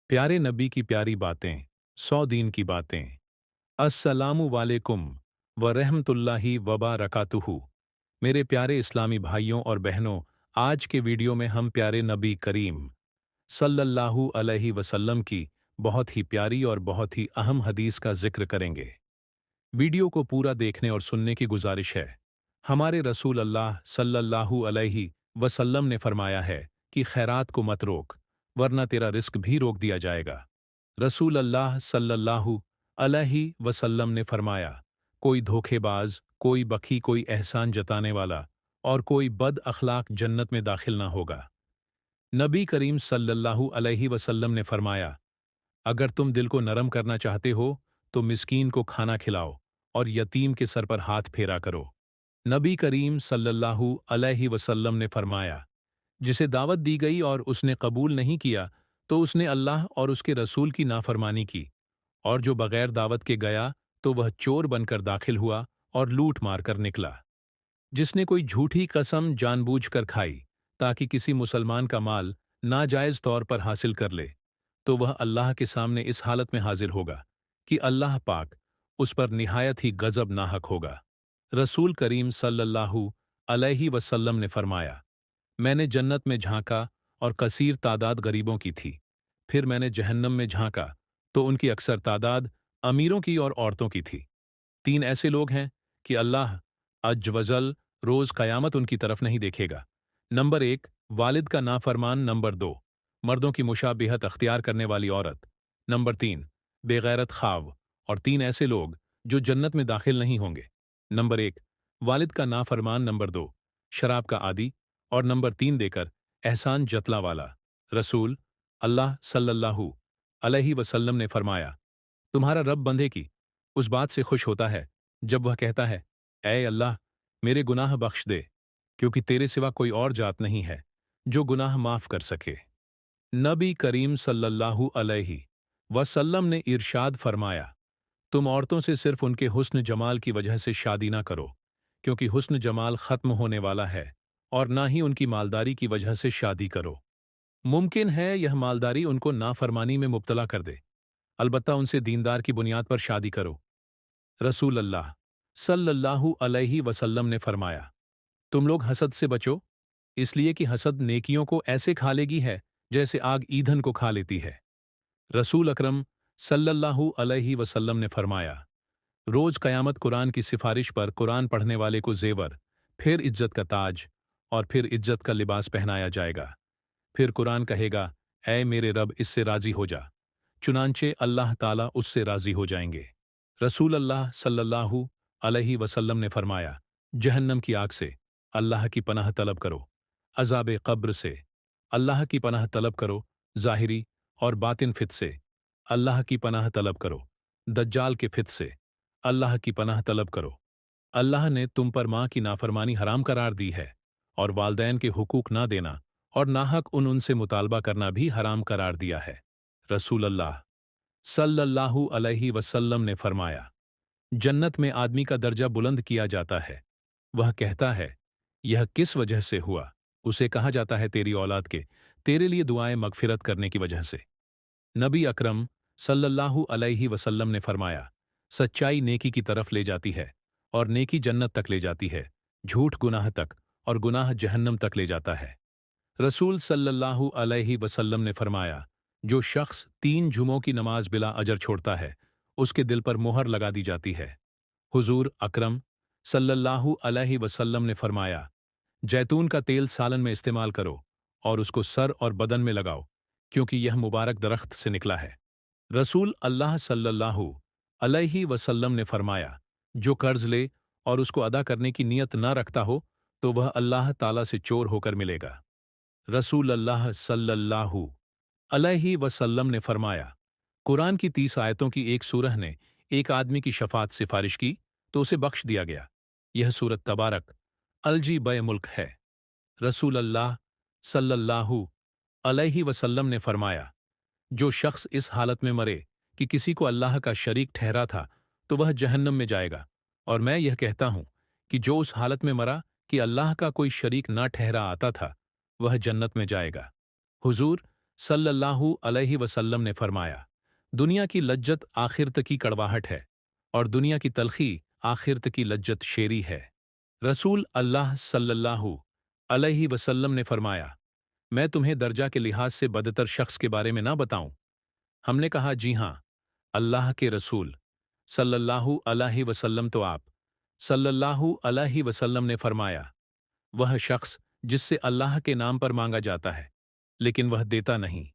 प्यारे नबी की प्यारी बातें, 100 दीन की बातें। अस्सलामु वालेकुम व रहमतुल्लाहि व बरकातुहू। मेरे प्यारे इस्लामी भाइयों और बहनों, आज के वीडियो में हम प्यारे नबी करीम सल्लल्लाहु अलैहि वसल्लम की बहुत ही प्यारी और बहुत ही अहम हदीस का जिक्र करेंगे। वीडियो को पूरा देखने और सुनने की गुजारिश है। हमारे रसूल अल्लाह सल्लल्लाहु अलैहि वसल्लम ने फरमाया है कि खैरात को मत रोक, वरना तेरा रिस्क भी रोक दिया जाएगा। रसूल अल्लाह सल्लल्लाहु अलैहि वसल्लम ने फरमाया, कोई धोखेबाज, कोई बखी, कोई एहसान जताने वाला और कोई बद अखलाक जन्नत में दाखिल ना होगा। नबी करीम सल्लल्लाहु अलैहि वसल्लम ने फरमाया, अगर तुम दिल को नरम करना चाहते हो तो मिस्कीन को खाना खिलाओ और यतीम के सर पर हाथ फेरा करो। नबी करीम सल्लल्लाहु अलैहि वसल्लम ने फरमाया, जिसे दावत दी गई और उसने कबूल नहीं किया तो उसने अल्लाह और उसके रसूल की नाफरमानी की, और जो बगैर दावत के गया तो वह चोर बनकर दाखिल हुआ और लूट मार कर निकला। जिसने कोई झूठी कसम जानबूझकर खाई ताकि किसी मुसलमान का माल नाजायज तौर पर हासिल कर ले, तो वह अल्लाह के सामने इस हालत में हाजिर होगा कि अल्लाह पाक उस पर निहायत ही गजब नाहक होगा। रसूल करीम सल्लल्लाहु अलैहि वसल्लम ने फरमाया, मैंने जन्नत में झांका और कसीर तादाद गरीबों की थी। फिर मैंने जहन्नम में झांका तो उनकी अक्सर तादाद अमीरों की और औरतों की थी। तीन ऐसे लोग हैं कि अल्लाह अज वजल रोज कयामत उनकी तरफ नहीं देखेगा। नंबर एक, वालिद का नाफरमान। नंबर दो, मर्दों की मुशाबिहत अख्तियार करने वाली औरत। नंबर तीन, बेगैरत ख्वाब। और तीन ऐसे लोग जो जन्नत में दाखिल नहीं होंगे। नंबर एक, वालिद का नाफरमान। नंबर दो, शराब का आदी। और नंबर तीन देकर एहसान जतला वाला। रसूल अल्लाह सल्लल्लाहु अलैहि वसल्लम ने फरमाया, तुम्हारा रब बंदे की उस बात से खुश होता है जब वह कहता है, ऐ अल्लाह, मेरे गुनाह बख्श दे, क्योंकि तेरे सिवा कोई और जात नहीं है जो गुनाह माफ कर सके। नबी करीम सल्लल्लाहु अलैहि वसल्लम ने इरशाद फरमाया, तुम औरतों से सिर्फ उनके हुस्न जमाल की वजह से शादी ना करो, क्योंकि हुस्न जमाल खत्म होने वाला है, और ना ही उनकी मालदारी की वजह से शादी करो। मुमकिन है यह मालदारी उनको नाफरमानी में मुब्तला कर दे। अलबत्ता उनसे दीनदार की बुनियाद पर शादी करो। रसूल अल्लाह सल्लल्लाहु अलैहि वसल्लम ने फरमाया, तुम लोग हसद से बचो, इसलिए कि हसद नेकियों को ऐसे खा लेगी है जैसे आग ईंधन को खा लेती है। रसूल अकरम सल्लल्लाहु अलैहि वसल्लम ने फरमाया, रोज कयामत कुरान की सिफारिश पर कुरान पढ़ने वाले को जेवर, फिर इज्जत का ताज और फिर इज्जत का लिबास पहनाया जाएगा। फिर कुरान कहेगा, ऐ मेरे रब, इससे राजी हो जा। चुनांचे अल्लाह ताला उससे राजी हो जाएंगे। रसूल अल्लाह सल्लल्लाहु अलैहि वसल्लम ने फरमाया, जहन्नम की आग से अल्लाह की पनाह तलब करो, अज़ाब कब्र से अल्लाह की पनाह तलब करो, ज़ाहिरी और बातिन फित से अल्लाह की पनाह तलब करो, दज्जाल के फित से अल्लाह की पनाह तलब करो। अल्लाह ने तुम पर माँ की नाफरमानी हराम करार दी है, और वालदैन के हुकूक ना देना और नाहक उनसे मुतालबा करना भी हराम करार दिया है। रसूल अल्लाह सल्लल्लाहु अलैहि वसल्लम ने फरमाया, जन्नत में आदमी का दर्जा बुलंद किया जाता है। वह कहता है, यह किस वजह से हुआ? उसे कहा जाता है, तेरी औलाद के तेरे लिए दुआएं मगफिरत करने की वजह से। नबी अकरम सल्लल्लाहु अलैहि वसल्लम ने फरमाया, सच्चाई नेकी की तरफ ले जाती है और नेकी जन्नत तक ले जाती है, झूठ गुनाह तक और गुनाह जहन्नम तक ले जाता है। रसूल सल्लल्लाहु अलैहि वसल्लम ने फरमाया, जो शख्स 3 जुमों की नमाज बिला अजर छोड़ता है, उसके दिल पर मोहर लगा दी जाती है। हुजूर अकरम सल्लल्लाहु अलैहि वसल्लम ने फरमाया, जैतून का तेल सालन में इस्तेमाल करो और उसको सर और बदन में लगाओ, क्योंकि यह मुबारक दरख्त से निकला है। रसूल अल्लाह सल्लल्लाहु अलैहि वसल्लम ने फरमाया, जो कर्ज ले और उसको अदा करने की नीयत ना रखता हो तो वह अल्लाह ताला से चोर होकर मिलेगा। रसूल अल्लाह सल्लल्लाहु अलैहि वसल्लम ने फरमाया, कुरान की 30 आयतों की एक सूरह ने एक आदमी की शफात सिफारिश की तो उसे बख्श दिया गया। यह सूरत तबारक अलजी बय मुल्क है। रसूल अल्लाह सल्लल्लाहु अलैहि वसल्लम ने फरमाया, जो शख्स इस हालत में मरे कि किसी को अल्लाह का शरीक ठहरा था तो वह जहन्नम में जाएगा, और मैं यह कहता हूं कि जो उस हालत में मरा कि अल्लाह का कोई शरीक ना ठहरा आता था, वह जन्नत में जाएगा। हुजूर सल्लल्लाहु अलैहि वसल्लम ने फरमाया, दुनिया की लज्जत आखिरत की कड़वाहट है और दुनिया की तलखी आखिरत की लज्जत शेरी है। रसूल अल्लाह सल्लल्लाहु अलैहि वसल्लम ने फरमाया, मैं तुम्हें दर्जा के लिहाज से बदतर शख्स के बारे में ना बताऊं? हमने कहा, जी हां, अल्लाह के रसूल सल्लल्लाहु अलैहि वसल्लम। तो आप सल्लल्लाहु अलैहि वसल्लम ने फरमाया, वह शख्स जिससे अल्लाह के नाम पर मांगा जाता है लेकिन वह देता नहीं।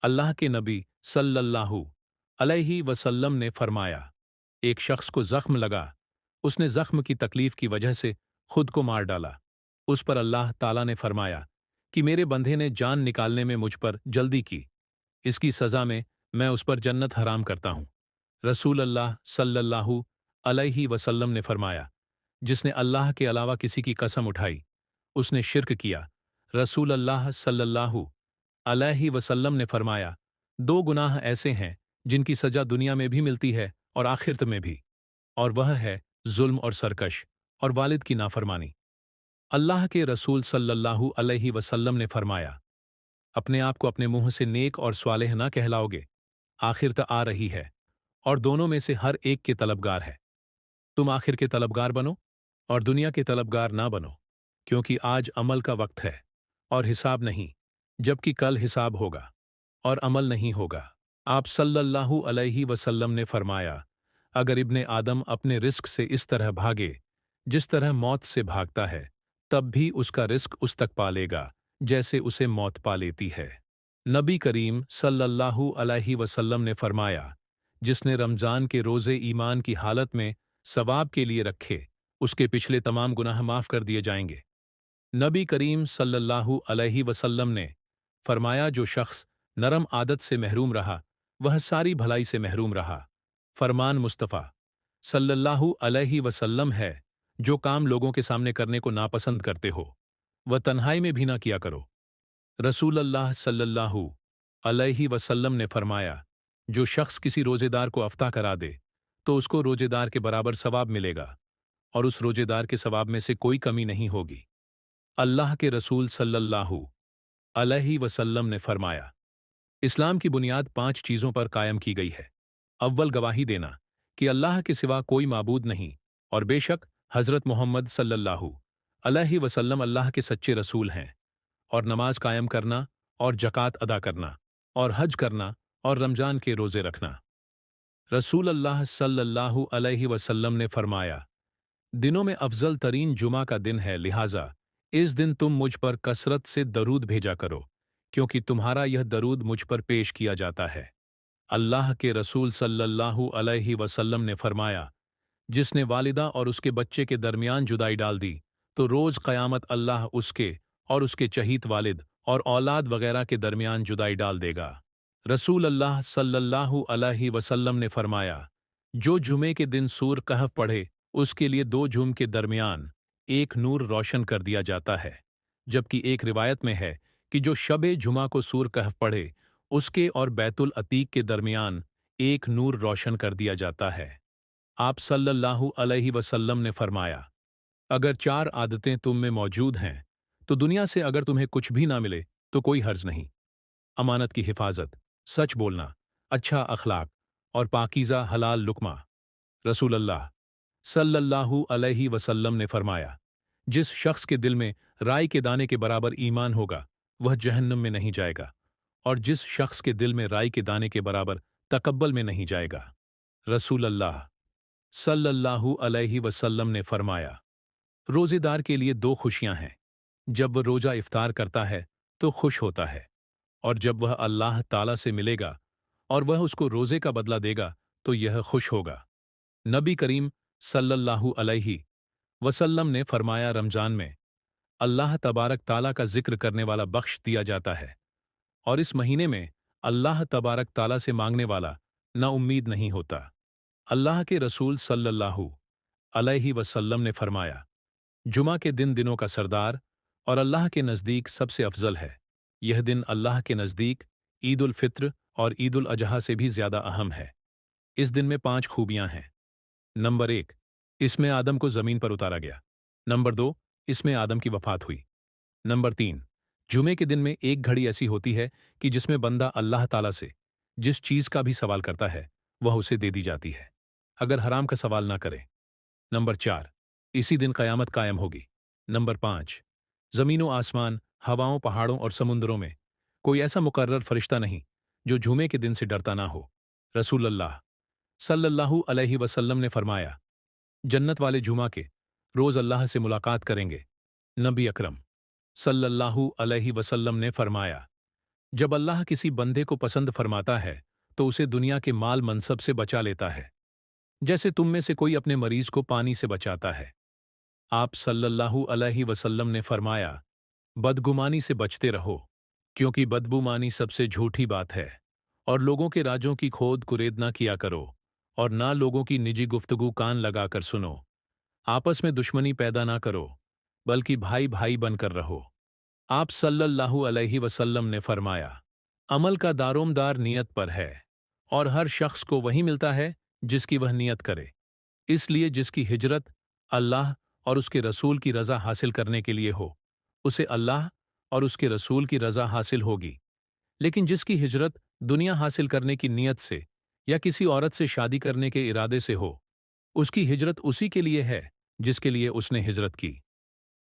अल्लाह के नबी सल्लल्लाहु अलैहि वसल्लम ने फरमाया, एक शख्स को जख्म लगा, उसने जख्म की तकलीफ की वजह से खुद को मार डाला। उस पर अल्लाह ताला ने फरमाया कि मेरे बंधे ने जान निकालने में मुझ पर जल्दी की, इसकी सजा में मैं उस पर जन्नत हराम करता हूं। रसूल अल्लाह सल्लल्लाहु अलैहि वसल्लम ने फरमाया, जिसने अल्लाह के अलावा किसी की कसम उठाई, उसने शिर्क किया। रसूल अल्लाह सल्लल्लाहु अलैहि वसल्लम ने फरमाया, दो गुनाह ऐसे हैं जिनकी सजा दुनिया में भी मिलती है और आखिरत में भी, और वह है जुल्म और सरकश और वालिद की नाफरमानी। अल्लाह के रसूल सल्लल्लाहु अलैहि वसल्लम ने फरमाया, अपने आप को अपने मुंह से नेक और स्वालेह ना कहलाओगे, आखिरत आ रही है और दोनों में से हर एक के तलबगार है। तुम आखिर के तलबगार बनो और दुनिया के तलबगार ना बनो, क्योंकि आज अमल का वक्त है और हिसाब नहीं, जबकि कल हिसाब होगा और अमल नहीं होगा। आप सल्लल्लाहु अलैहि वसल्लम ने फरमाया, अगर इब्ने आदम अपने रिस्क से इस तरह भागे जिस तरह मौत से भागता है, तब भी उसका रिस्क उस तक पा लेगा जैसे उसे मौत पा लेती है। नबी करीम सल्लल्लाहु अलैहि वसल्लम ने फरमाया, जिसने रमजान के रोजे ईमान की हालत में सवाब के लिए रखे, उसके पिछले तमाम गुनाह माफ कर दिए जाएंगे। नबी करीम सल्लल्लाहु अलैहि वसल्लम ने फरमाया, जो शख्स नरम आदत से महरूम रहा, वह सारी भलाई से महरूम रहा। फरमान मुस्तफ़ा सल्लल्लाहु अलैहि वसल्लम है, जो काम लोगों के सामने करने को नापसंद करते हो, वह तन्हाई में भी ना किया करो। रसूल अल्लाह सल्लल्लाहु अलैहि वसल्लम ने फरमाया, जो शख्स किसी रोजेदार को अफ्ताह करा दे, तो उसको रोजेदार के बराबर सवाब मिलेगा और उस रोजेदार के सवाब में से कोई कमी नहीं होगी। अल्लाह के रसूल सल्लल्लाहु अलैहि वसल्लम ने फरमाया, इस्लाम की बुनियाद 5 चीज़ों पर कायम की गई है। अव्वल गवाही देना कि अल्लाह के सिवा कोई माबूद नहीं और बेशक हज़रत मोहम्मद सल्लल्लाहु अलैहि वसल्लम अल्लाह के सच्चे रसूल हैं, और नमाज कायम करना और जकात अदा करना और हज करना और रमजान के रोज़े रखना। रसूल अल्लाह सल्लल्लाहु अलैहि वसल्लम ने फरमाया, दिनों में अफजल तरीन जुमा का दिन है, लिहाजा इस दिन तुम मुझ पर कसरत से दरूद भेजा करो, क्योंकि तुम्हारा यह दरूद मुझ पर पेश किया जाता है। अल्लाह के रसूल सल्लल्लाहु अलैहि वसल्लम ने फरमाया, जिसने वालिदा और उसके बच्चे के दरमियान जुदाई डाल दी, तो रोज़ क़यामत अल्लाह उसके और उसके चहीत वालिद और औलाद वगैरह के दरमियान जुदाई डाल देगा। रसूल अल्लाह सल्लल्लाहु अलैहि वसल्लम ने फरमाया, जो जुमे के दिन सूर कहफ पढ़े, उसके लिए 2 जुम के दरमियान एक नूर रोशन कर दिया जाता है। जबकि एक रिवायत में है कि जो शबे जुमा को सूर कहफ पढ़े, उसके और बैतुल अतीक के दरमियान एक नूर रोशन कर दिया जाता है। आप सल्लल्लाहु अलैहि वसल्लम ने फरमाया, अगर 4 आदतें तुम में मौजूद हैं, तो दुनिया से अगर तुम्हें कुछ भी ना मिले तो कोई हर्ज नहीं। अमानत की हिफाजत, सच बोलना, अच्छा अखलाक और पाकीज़ा हलाल लुक्मा। रसूल अल्लाह सल्लल्लाहु अलैहि वसल्लम ने फरमाया, जिस शख्स के दिल में राई के दाने के बराबर ईमान होगा, वह जहन्नम में नहीं जाएगा, और जिस शख्स के दिल में राई के दाने के बराबर तकब्बल में नहीं जाएगा। रसूल अल्लाह सल्लल्लाहु अलैहि वसल्लम ने फरमाया, रोजेदार के लिए 2 खुशियां हैं, जब वह रोजा इफ्तार करता है तो खुश होता है, और जब वह अल्लाह ताला से मिलेगा और वह उसको रोजे का बदला देगा तो यह खुश होगा। नबी करीम सल्लल्लाहु अलैहि वसल्लम ने फरमाया, रमजान में अल्लाह तबारक ताला का जिक्र करने वाला बख्श दिया जाता है, और इस महीने में अल्लाह तबारक ताला से मांगने वाला ना उम्मीद नहीं होता। अल्लाह के रसूल सल्लल्लाहु अलैहि वसल्लम ने फरमाया, जुमा के दिन दिनों का सरदार और अल्लाह के नज़दीक सबसे अफजल है। यह दिन अल्लाह के नज़दीक ईद उल फित्र और ईद उल अजहा से भी ज़्यादा अहम है। इस दिन में 5 खूबियां हैं। नंबर 1, इसमें आदम को ज़मीन पर उतारा गया। नंबर 2, इसमें आदम की वफ़ात हुई। नंबर 3, जुमे के दिन में एक घड़ी ऐसी होती है कि जिसमें बंदा अल्लाह ताला से जिस चीज का भी सवाल करता है वह उसे दे दी जाती है, अगर हराम का सवाल ना करे। नंबर 4, इसी दिन कयामत कायम होगी। नंबर 5, जमीनों आसमान, हवाओं, पहाड़ों और समुद्रों में कोई ऐसा मुकर्रर फरिश्ता नहीं जो जुमे के दिन से डरता ना हो। रसूल अल्लाह सल्लल्लाहु अलैहि वसल्लम ने फरमाया, जन्नत वाले जुमा के रोज अल्लाह से मुलाकात करेंगे। नबी अकरम सल्लल्लाहु अलैहि वसल्लम ने फरमाया, जब अल्लाह किसी बंदे को पसंद फरमाता है तो उसे दुनिया के माल मनसब से बचा लेता है, जैसे तुम में से कोई अपने मरीज को पानी से बचाता है। आप सल्लल्लाहु अलैहि वसल्लम ने फरमाया, बदगुमानी से बचते रहो, क्योंकि बदगुमानी सबसे झूठी बात है, और लोगों के राजों की खोद कुरेद ना किया करो, और ना लोगों की निजी गुफ्तगू कान लगाकर सुनो। आपस में दुश्मनी पैदा ना करो, बल्कि भाई भाई बनकर रहो। आप सल्लल्लाहु अलैहि वसल्लम ने फरमाया, अमल का दारोमदार नियत पर है, और हर शख्स को वही मिलता है जिसकी वह नियत करे। इसलिए जिसकी हिजरत अल्लाह और उसके रसूल की रज़ा हासिल करने के लिए हो, उसे अल्लाह और उसके रसूल की रज़ा हासिल होगी। लेकिन जिसकी हिजरत दुनिया हासिल करने की नीयत से या किसी औरत से शादी करने के इरादे से हो, उसकी हिजरत उसी के लिए है जिसके लिए उसने हिजरत की।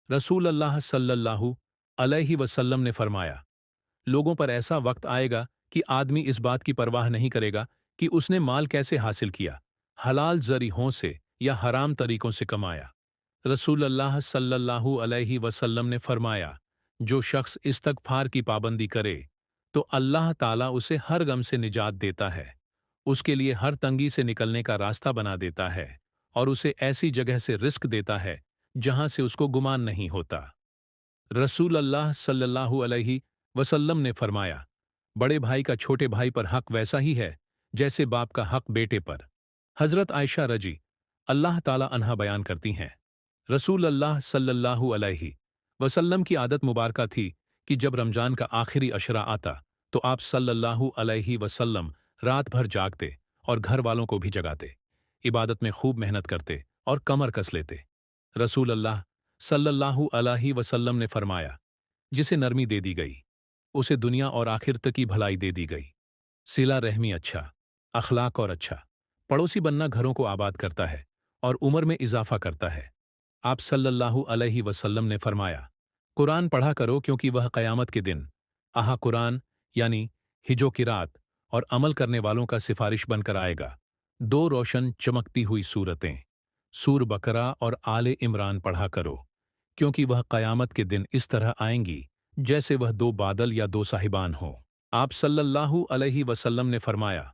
रसूल अल्लाह सल्लल्लाहु अलैहि वसल्लम ने फरमाया, लोगों पर ऐसा वक्त आएगा कि आदमी इस बात की परवाह नहीं करेगा कि उसने माल कैसे हासिल किया, हलाल ज़रियों से या हराम तरीकों से कमाया। रसूल अल्लाह सल्लल्लाहु अलैहि वसल्लम ने फरमाया, जो शख्स इस्तगफार की पाबंदी करे तो अल्लाह ताला उसे हर गम से निजात देता है, उसके लिए हर तंगी से निकलने का रास्ता बना देता है, और उसे ऐसी जगह से रिस्क देता है जहां से उसको गुमान नहीं होता। रसूल अल्लाह सल्लल्लाहु अलैहि वसल्लम ने फरमाया, बड़े भाई का छोटे भाई पर हक वैसा ही है जैसे बाप का हक बेटे पर। हजरत आयशा रजी अल्लाह ताला अन्हा बयान करती हैं, रसूल अल्लाह सल्लल्लाहु अलैहि वसल्लम की आदत मुबारका थी कि जब रमजान का आखिरी अशरा आता तो आप सल्लल्लाहु अलैहि वसल्लम रात भर जागते और घर वालों को भी जगाते, इबादत में खूब मेहनत करते और कमर कस लेते। रसूल अल्लाह सल्लल्लाहु अलैहि वसल्लम ने फरमाया, जिसे नरमी दे दी गई उसे दुनिया और आखिरत की भलाई दे दी गई। सिला रहमी अच्छा, अखलाक और अच्छा, पड़ोसी बनना घरों को आबाद करता है और उम्र में इजाफा करता है। आप सल्लल्लाहु अलैहि वसल्लम ने फरमाया, कुरान पढ़ा करो क्योंकि वह क़यामत के दिन आहा कुरान यानी हिजो की रात और अमल करने वालों का सिफारिश बनकर आएगा। दो रोशन चमकती हुई सूरतें सूर बकरा और आले इमरान पढ़ा करो, क्योंकि वह क़यामत के दिन इस तरह आएंगी जैसे वह दो बादल या दो साहिबान हों। आप सल्लल्लाहु अलैहि वसल्लम ने फरमाया,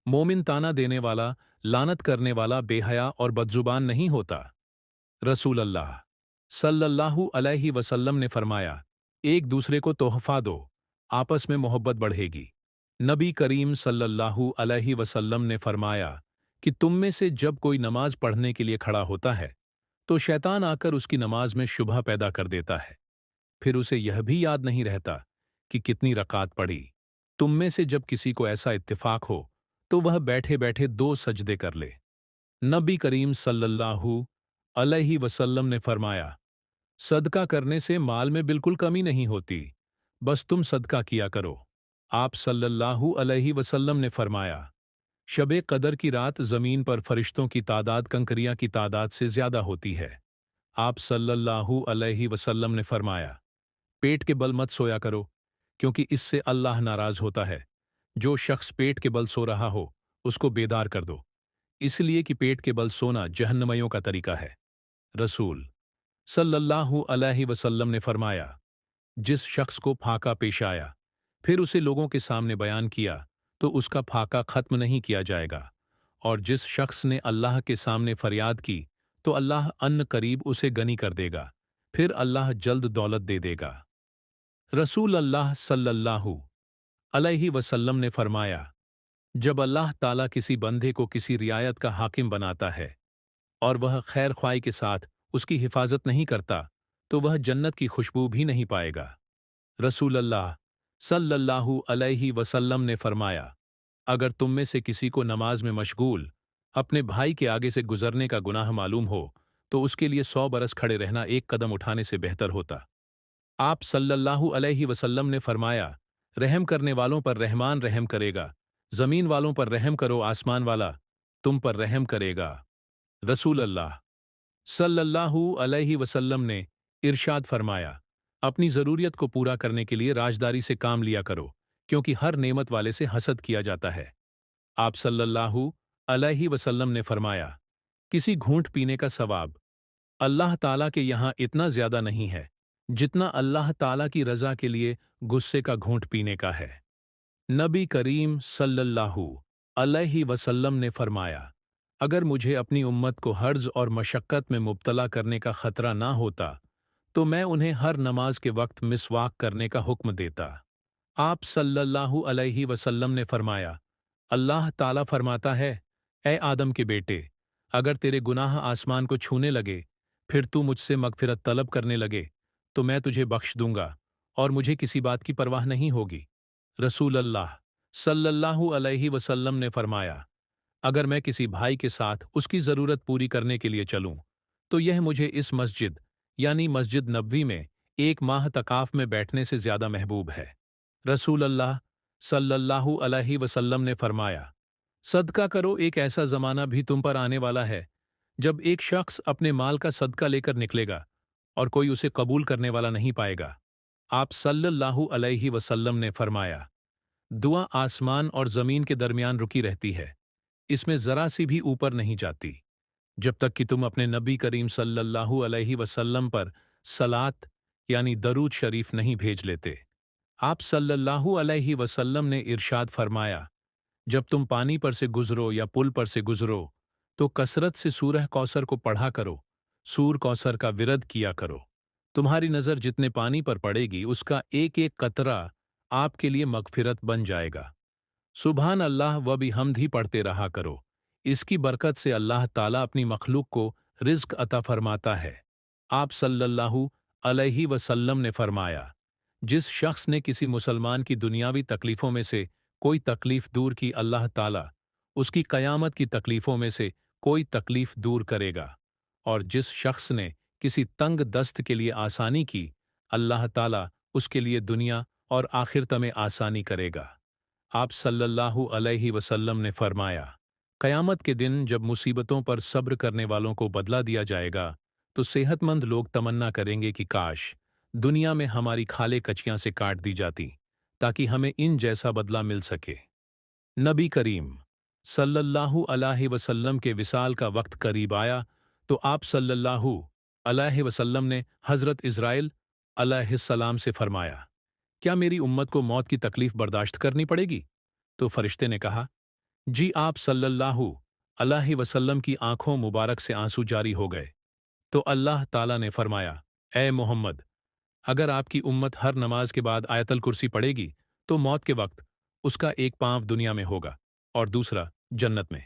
मोमिन ताना देने वाला, लानत करने वाला, बेहया और बदजुबान नहीं होता। रसूल अल्लाह सल्लल्लाहु अलैहि वसल्लम ने फरमाया, एक दूसरे को तोहफा दो, आपस में मोहब्बत बढ़ेगी। नबी करीम सल्लल्लाहु अलैहि वसल्लम ने फरमाया कि तुम में से जब कोई नमाज पढ़ने के लिए खड़ा होता है तो शैतान आकर उसकी नमाज में शुबह पैदा कर देता है, फिर उसे यह भी याद नहीं रहता कि कितनी रकात पढ़ी। तुम में से जब किसी को ऐसा इत्तेफाक हो तो वह बैठे बैठे दो सजदे कर ले। नबी करीम सल्लल्लाहु अलैहि वसल्लम ने फरमाया, सदका करने से माल में बिल्कुल कमी नहीं होती, बस तुम सदका किया करो। आप सल्लल्लाहु अलैहि वसल्लम ने फरमाया, शबे कदर की रात जमीन पर फरिश्तों की तादाद कंकरियां की तादाद से ज्यादा होती है। आप सल्लल्लाहु अलैहि वसल्लम ने फरमाया, पेट के बल मत सोया करो, क्योंकि इससे अल्लाह नाराज होता है। जो शख्स पेट के बल सो रहा हो उसको बेदार कर दो, इसलिए कि पेट के बल सोना जहन्नमियों का तरीका है। रसूल सल्लल्लाहु अलैहि वसल्लम ने फरमाया, जिस शख्स को फाका पेश आया फिर उसे लोगों के सामने बयान किया तो उसका फाका खत्म नहीं किया जाएगा, और जिस शख्स ने अल्लाह के सामने फरियाद की तो अल्लाह अन्न करीब उसे गनी कर देगा, फिर अल्लाह जल्द दौलत दे देगा। रसूल अल्लाह सल्लल्लाहु अलैहि वसल्लम ने फरमाया, जब अल्लाह ताला किसी बंदे को किसी रियायत का हाकिम बनाता है और वह खैर ख्वाही के साथ उसकी हिफाजत नहीं करता तो वह जन्नत की खुशबू भी नहीं पाएगा। रसूल अल्लाह सल्लल्लाहु अलैहि वसल्लम ने फरमाया, अगर तुम में से किसी को नमाज में मशगूल अपने भाई के आगे से गुजरने का गुनाह मालूम हो तो उसके लिए 100 बरस खड़े रहना एक कदम उठाने से बेहतर होता। आप सल्लल्लाहु अलैहि वसल्लम ने फरमाया, रहम करने वालों पर रहमान रहम करेगा, जमीन वालों पर रहम करो, आसमान वाला तुम पर रहम करेगा। रसूल अल्लाह सल्लल्लाहु अलैहि वसल्लम ने इरशाद फरमाया, अपनी ज़रूरियत को पूरा करने के लिए राजदारी से काम लिया करो, क्योंकि हर नेमत वाले से हसद किया जाता है। आप सल्लल्लाहु अलैहि वसल्लम ने फरमाया, किसी घूंट पीने का सवाब अल्लाह ताला के यहाँ इतना ज्यादा नहीं है जितना अल्लाह ताला की रजा के लिए गुस्से का घूंट पीने का है। नबी करीम सल्लल्लाहु अलैहि वसल्लम ने फरमाया, अगर मुझे अपनी उम्मत को हर्ज और मशक्कत में मुब्तला करने का खतरा ना होता तो मैं उन्हें हर नमाज के वक्त मिसवाक करने का हुक्म देता। आप सल्लल्लाहु अलैहि वसल्लम ने फरमाया, अल्लाह ताला फरमाता है, ए आदम के बेटे, अगर तेरे गुनाह आसमान को छूने लगे फिर तू मुझसे मगफिरत तलब करने लगे तो मैं तुझे बख्श दूंगा और मुझे किसी बात की परवाह नहीं होगी। रसूल अल्लाह सल्लल्लाहु अलैहि वसल्लम ने फरमाया, अगर मैं किसी भाई के साथ उसकी ज़रूरत पूरी करने के लिए चलूं तो यह मुझे इस मस्जिद यानी मस्जिद नबवी में एक माह तकाफ में बैठने से ज़्यादा महबूब है। रसूल अल्लाह सल्लल्लाहु अलैहि वसल्लम ने फरमाया, सदका करो, एक ऐसा ज़माना भी तुम पर आने वाला है जब एक शख्स अपने माल का सदका लेकर निकलेगा और कोई उसे कबूल करने वाला नहीं पाएगा। आप सल्लल्लाहु अलैहि वसल्लम ने फरमाया, दुआ आसमान और ज़मीन के दरमियान रुकी रहती है, इसमें ज़रा सी भी ऊपर नहीं जाती जब तक कि तुम अपने नबी करीम सल्लल्लाहु अलैहि वसल्लम पर सलात यानी दरूद शरीफ नहीं भेज लेते। आप सल्लल्लाहु अलैहि वसल्लम ने इरशाद फरमाया, जब तुम पानी पर से गुजरो या पुल पर से गुजरो तो कसरत से सूरह कौसर को पढ़ा करो, सूर कौसर का विरद किया करो। तुम्हारी नज़र जितने पानी पर पड़ेगी उसका एक एक कतरा आपके लिए मगफिरत बन जाएगा। सुभान अल्लाह व बिहम्द ही पढ़ते रहा करो, इसकी बरकत से अल्लाह ताला अपनी मखलूक को रिज्क अता फरमाता है। आप सल्लल्लाहु अलैहि वसल्लम ने फरमाया, जिस शख्स ने किसी मुसलमान की दुनियावी तकलीफ़ों में से कोई तकलीफ़ दूर की, अल्लाह ताला उसकी क़यामत की तकलीफ़ों में से कोई तकलीफ़ दूर करेगा, और जिस शख्स ने किसी तंग दस्त के लिए आसानी की, अल्लाह ताला उसके लिए दुनिया और आखिरत में आसानी करेगा। आप सल्लल्लाहु अलैहि वसल्लम ने फरमाया, क़यामत के दिन जब मुसीबतों पर सब्र करने वालों को बदला दिया जाएगा तो सेहतमंद लोग तमन्ना करेंगे कि काश दुनिया में हमारी खाले कचियां से काट दी जाती ताकि हमें इन जैसा बदला मिल सके। नबी करीम सल्लल्लाहु अलैहि वसल्लम के विसाल का वक्त करीब आया तो आप सल्लल्लाहु अलैहि वसल्लम ने हज़रत इज़राइल अलैहिस्सलाम से फरमाया, क्या मेरी उम्मत को मौत की तकलीफ बर्दाश्त करनी पड़ेगी? तो फरिश्ते ने कहा, जी। आप सल्लल्लाहु अलैहि वसल्लम की आंखों मुबारक से आंसू जारी हो गए तो अल्लाह ताला ने फरमाया, ए मोहम्मद, अगर आपकी उम्मत हर नमाज के बाद आयतल कुर्सी पढ़ेगी तो मौत के वक्त उसका एक पांव दुनिया में होगा और दूसरा जन्नत में।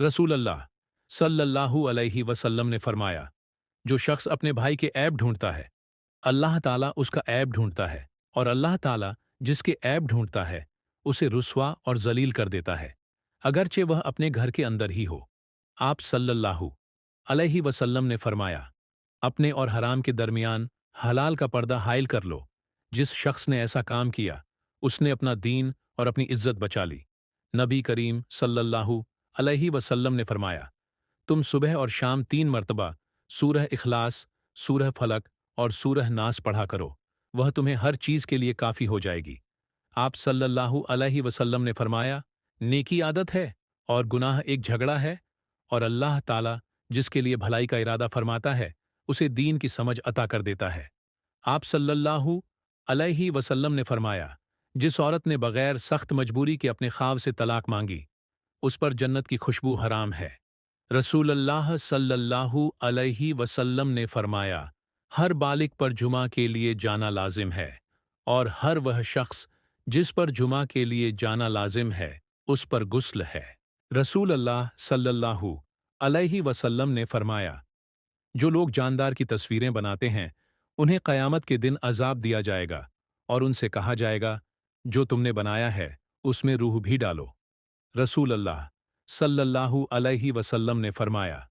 रसूल अल्लाह सल्लल्लाहु अलैहि वसल्लम ने फरमाया, जो शख्स अपने भाई के ऐब ढूंढता है अल्लाह ताला उसका ऐब ढूंढता है, और अल्लाह ताला जिसके ऐब ढूंढता है उसे रुस्वा और जलील कर देता है, अगरचे वह अपने घर के अंदर ही हो। आप सल्लल्लाहु अलैहि वसल्लम ने फरमाया, अपने और हराम के दरमियान हलाल का पर्दा हाइल कर लो। जिस शख्स ने ऐसा काम किया उसने अपना दीन और अपनी इज्जत बचा ली। नबी करीम सल्लल्लाहु अलैहि वसल्लम ने फरमाया, तुम सुबह और शाम 3 मरतबा सूरह इखलास, सूरह फलक और सूरह नास पढ़ा करो, वह तुम्हें हर चीज के लिए काफी हो जाएगी। आप सल्लल्लाहु अलैहि वसल्लम ने फरमाया, नेकी आदत है और गुनाह एक झगड़ा है, और अल्लाह ताला जिसके लिए भलाई का इरादा फरमाता है उसे दीन की समझ अता कर देता है। आप सल्लल्लाहु अलैहि वसल्लम ने फरमाया, जिस औरत ने बगैर सख्त मजबूरी के अपने ख्वाब से तलाक मांगी उस पर जन्नत की खुशबू हराम है। रसूल अल्लाह सल्लल्लाहु अलैहि वसल्लम ने फरमाया, हर बालिग पर जुमा के लिए जाना लाजिम है, और हर वह शख्स जिस पर जुमा के लिए जाना लाजिम है उस पर गुस्ल है। रसूल अल्लाह सल्लल्लाहु अलैहि वसल्लम ने फरमाया, जो लोग जानदार की तस्वीरें बनाते हैं उन्हें क़यामत के दिन अजाब दिया जाएगा और उनसे कहा जाएगा, जो तुमने बनाया है उसमें रूह भी डालो। रसूल अल्लाह सल्लल्लाहु अलैहि वसल्लम ने फरमाया,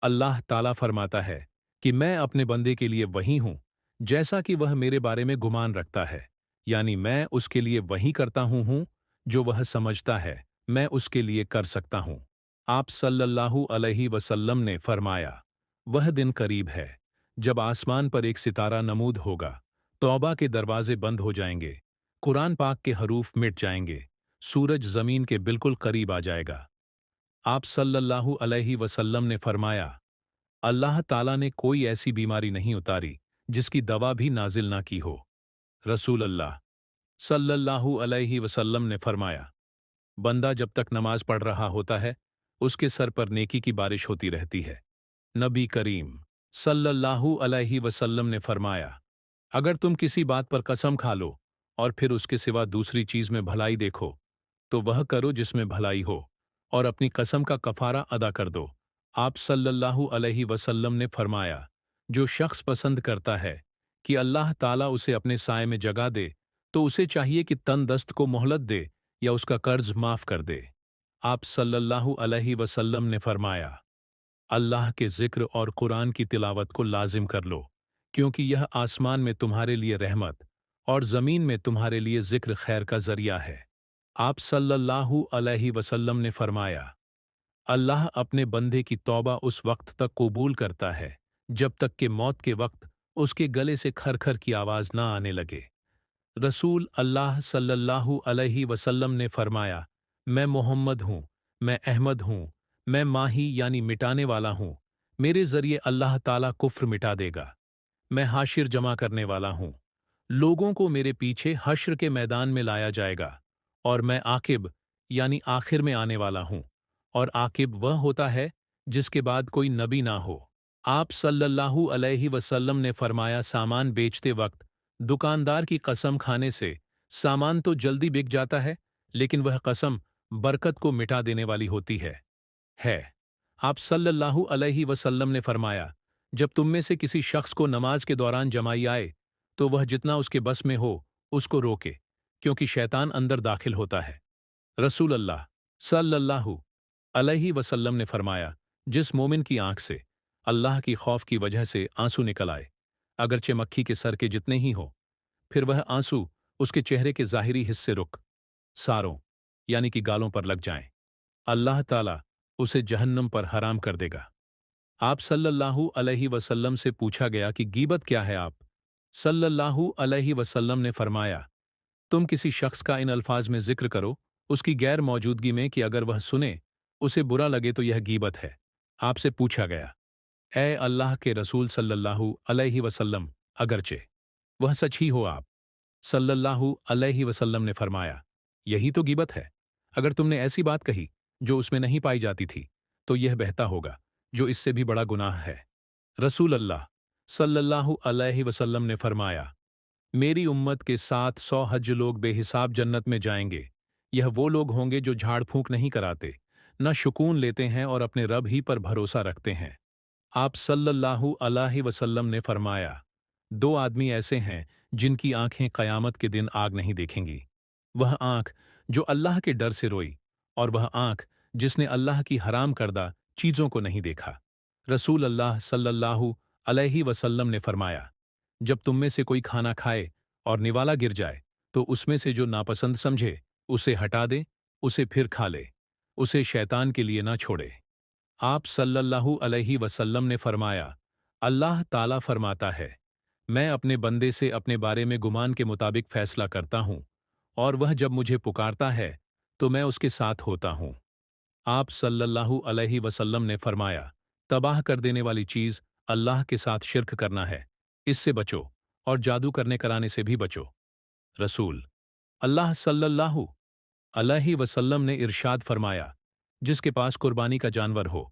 अल्लाह ताला फरमाता है कि मैं अपने बंदे के लिए वही हूं जैसा कि वह मेरे बारे में गुमान रखता है, यानी मैं उसके लिए वही करता हूँ जो वह समझता है मैं उसके लिए कर सकता हूँ। आप सल्लल्लाहु अलैहि वसल्लम ने फरमाया, वह दिन करीब है जब आसमान पर एक सितारा नमूद होगा, तौबा के दरवाजे बंद हो जाएंगे, कुरान पाक के हरूफ मिट जाएंगे, सूरज जमीन के बिल्कुल करीब आ जाएगा। आप सल्लल्लाहु अलैहि वसल्लम ने फरमाया, अल्लाह ताला ने कोई ऐसी बीमारी नहीं उतारी जिसकी दवा भी नाजिल ना की हो। रसूल अल्लाह सल्लल्लाहु अलैहि वसल्लम ने फरमाया, बंदा जब तक नमाज पढ़ रहा होता है उसके सर पर नेकी की बारिश होती रहती है। नबी करीम सल्लल्लाहु अलैहि वसल्लम ने फरमाया, अगर तुम किसी बात पर कसम खा लो और फिर उसके सिवा दूसरी चीज में भलाई देखो तो वह करो जिसमें भलाई हो, और अपनी कसम का कफारा अदा कर दो। आप सल्लल्लाहु अलैहि वसल्लम ने फरमाया, जो शख्स पसंद करता है कि अल्लाह ताला उसे अपने साए में जगा दे, तो उसे चाहिए कि तंदस्त को मोहलत दे या उसका कर्ज माफ कर दे। आप सल्लल्लाहु अलैहि वसल्लम ने फरमाया, अल्लाह के जिक्र और कुरान की तिलावत को लाजिम कर लो, क्योंकि यह आसमान में तुम्हारे लिए रहमत और जमीन में तुम्हारे लिए जिक्र खैर का जरिया है। आप सल्लल्लाहु अलैहि वसल्लम ने फरमाया, अल्लाह अपने बंदे की तौबा उस वक्त तक कबूल करता है जब तक कि मौत के वक्त उसके गले से खरखर की आवाज ना आने लगे। रसूल अल्लाह सल्लल्लाहु अलैहि वसल्लम ने फरमाया, मैं मोहम्मद हूँ, मैं अहमद हूँ, मैं माही यानी मिटाने वाला हूँ, मेरे जरिए अल्लाह ताला कुफ्र मिटा देगा। मैं हाशिर जमा करने वाला हूँ, लोगों को मेरे पीछे हश्र के मैदान में लाया जाएगा, और मैं आकिब यानी आखिर में आने वाला हूँ, और आकिब वह होता है जिसके बाद कोई नबी ना हो। आप सल्लल्लाहु अलैहि वसल्लम ने फरमाया, सामान बेचते वक्त दुकानदार की कसम खाने से सामान तो जल्दी बिक जाता है, लेकिन वह कसम बरकत को मिटा देने वाली होती है। आप सल्लल्लाहु अलैहि वसल्लम ने फरमाया, जब तुम में से किसी शख्स को नमाज के दौरान जमाई आए तो वह जितना उसके बस में हो उसको रोके, क्योंकि शैतान अंदर दाखिल होता है। रसूल अल्लाह सल्लल्लाहु अलैहि वसल्लम ने फरमाया, जिस मोमिन की आंख से अल्लाह की खौफ की वजह से आंसू निकल आए, अगरचे मक्खी के सर के जितने ही हो, फिर वह आंसू उसके चेहरे के ज़ाहिरी हिस्से रुख सारों यानी कि गालों पर लग जाएं, अल्लाह ताला उसे जहन्नम पर हराम कर देगा। आप सल्लल्लाहु अलैहि वसल्लम से पूछा गया कि गीबत क्या है। आप सल्लल्लाहु अलैहि वसल्लम ने फरमाया, तुम किसी शख्स का इन अल्फाज में जिक्र करो उसकी गैर मौजूदगी में कि अगर वह सुने उसे बुरा लगे तो यह गीबत है। आपसे पूछा गया, ए अल्लाह के रसूल सल्लल्लाहु अलैहि वसल्लम, अगरचे वह सच ही हो। आप सल्लल्लाहु अलैहि वसल्लम ने फरमाया, यही तो गीबत है। अगर तुमने ऐसी बात कही जो उसमें नहीं पाई जाती थी तो यह बहता होगा जो इससे भी बड़ा गुनाह है। रसूल अल्लाह सल्लल्लाहु अलैहि वसल्लम ने फरमाया, मेरी उम्मत के 700 हज लोग बेहिसाब जन्नत में जाएंगे। यह वो लोग होंगे जो झाड़ फूंक नहीं कराते, न शुकून लेते हैं और अपने रब ही पर भरोसा रखते हैं। आप सल्लल्लाहु अलैहि वसल्लम ने फरमाया, दो आदमी ऐसे हैं जिनकी आंखें क़यामत के दिन आग नहीं देखेंगी। वह आंख जो अल्लाह के डर से रोई, और वह आंख जिसने अल्लाह की हराम करदा चीज़ों को नहीं देखा। रसूल अल्लाह सल्लल्लाहु अलैहि वसल्लम ने फरमाया, जब तुम में से कोई खाना खाए और निवाला गिर जाए तो उसमें से जो नापसंद समझे उसे हटा दे, उसे फिर खा ले, उसे शैतान के लिए ना छोड़े। आप सल्लल्लाहु अलैहि वसल्लम ने फरमाया, अल्लाह ताला फरमाता है, मैं अपने बंदे से अपने बारे में गुमान के मुताबिक फैसला करता हूँ, और वह जब मुझे पुकारता है तो मैं उसके साथ होता हूँ। आप सल्लल्लाहु अलैहि वसल्लम ने फरमाया, तबाह कर देने वाली चीज़ अल्लाह के साथ शिर्क करना है, इससे बचो, और जादू करने कराने से भी बचो। रसूल अल्लाह सल्लल्लाहु अलैहि वसल्लम ने इरशाद फरमाया, जिसके पास कुर्बानी का जानवर हो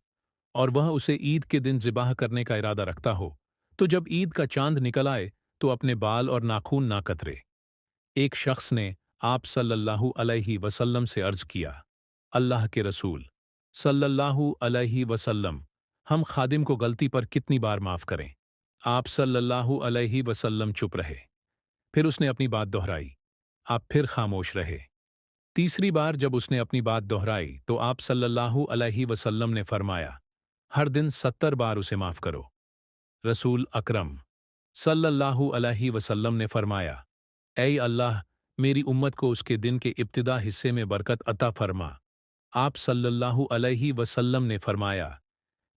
और वह उसे ईद के दिन ज़िबाह करने का इरादा रखता हो, तो जब ईद का चांद निकल आए तो अपने बाल और नाखून ना कतरे। एक शख्स ने आप सल्लल्लाहु अलैहि वसल्लम से अर्ज किया, अल्लाह के रसूल सल्लल्लाहु अलैहि वसल्लम, हम खादिम को गलती पर कितनी बार माफ करें। आप सल्लल्लाहु अलैहि वसल्लम चुप रहे। फिर उसने अपनी बात दोहराई। आप फिर खामोश रहे। तीसरी बार जब उसने अपनी बात दोहराई तो आप सल्लल्लाहु अलैहि वसल्लम ने फरमाया, हर दिन 70 बार उसे माफ करो। रसूल अकरम सल्लल्लाहु अलैहि वसल्लम ने फरमाया, ऐ अल्लाह, मेरी उम्मत को उसके दिन के इब्तिदा हिस्से में बरकत अता फरमा। आप सल्लल्लाहु अलैहि वसल्लम ने फरमाया,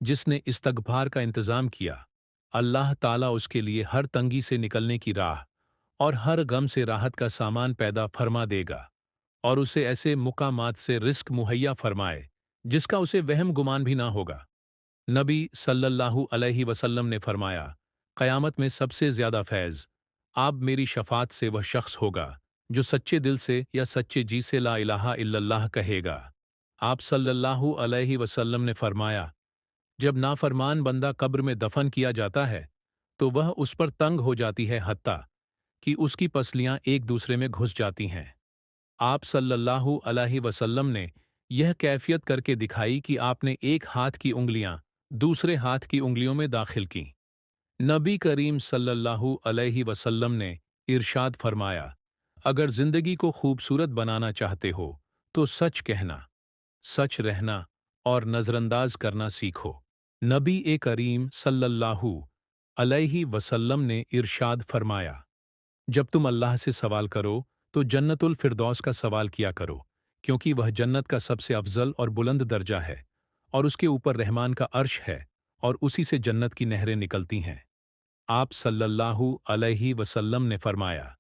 जिसने इस्तगफार का इंतजाम किया, अल्लाह ताला उसके लिए हर तंगी से निकलने की राह और हर गम से राहत का सामान पैदा फरमा देगा और उसे ऐसे मुकामात से रिस्क मुहैया फरमाए जिसका उसे वहम गुमान भी ना होगा। नबी सल्लल्लाहु अलैहि वसल्लम ने फरमाया, क़यामत में सबसे ज़्यादा फैज़ आप मेरी शफ़ात से वह शख्स होगा जो सच्चे दिल से या सच्चे जी से ला इलाहा इल्लल्लाह कहेगा। आप सल्लल्लाहु अलैहि वसल्लम ने फरमाया, जब नाफरमान बंदा कब्र में दफन किया जाता है तो वह उस पर तंग हो जाती है हत्ता कि उसकी पसलियां एक दूसरे में घुस जाती हैं। आप सल्लल्लाहु अलैहि वसल्लम ने यह कैफियत करके दिखाई कि आपने एक हाथ की उंगलियां दूसरे हाथ की उंगलियों में दाखिल की। नबी करीम सल्लल्लाहु अलैहि वसल्लम ने इरशाद फरमाया, अगर जिंदगी को खूबसूरत बनाना चाहते हो तो सच कहना, सच रहना और नजरअंदाज करना सीखो। नबी करीम सल्लल्लाहु अलैहि वसल्लम ने इरशाद फरमाया, जब तुम अल्लाह से सवाल करो तो जन्नतुल फिरदौस का सवाल किया करो, क्योंकि वह जन्नत का सबसे अफजल और बुलंद दर्जा है और उसके ऊपर रहमान का अर्श है और उसी से जन्नत की नहरें निकलती हैं। आप सल्लल्लाहु अलैहि वसल्लम ने फरमाया,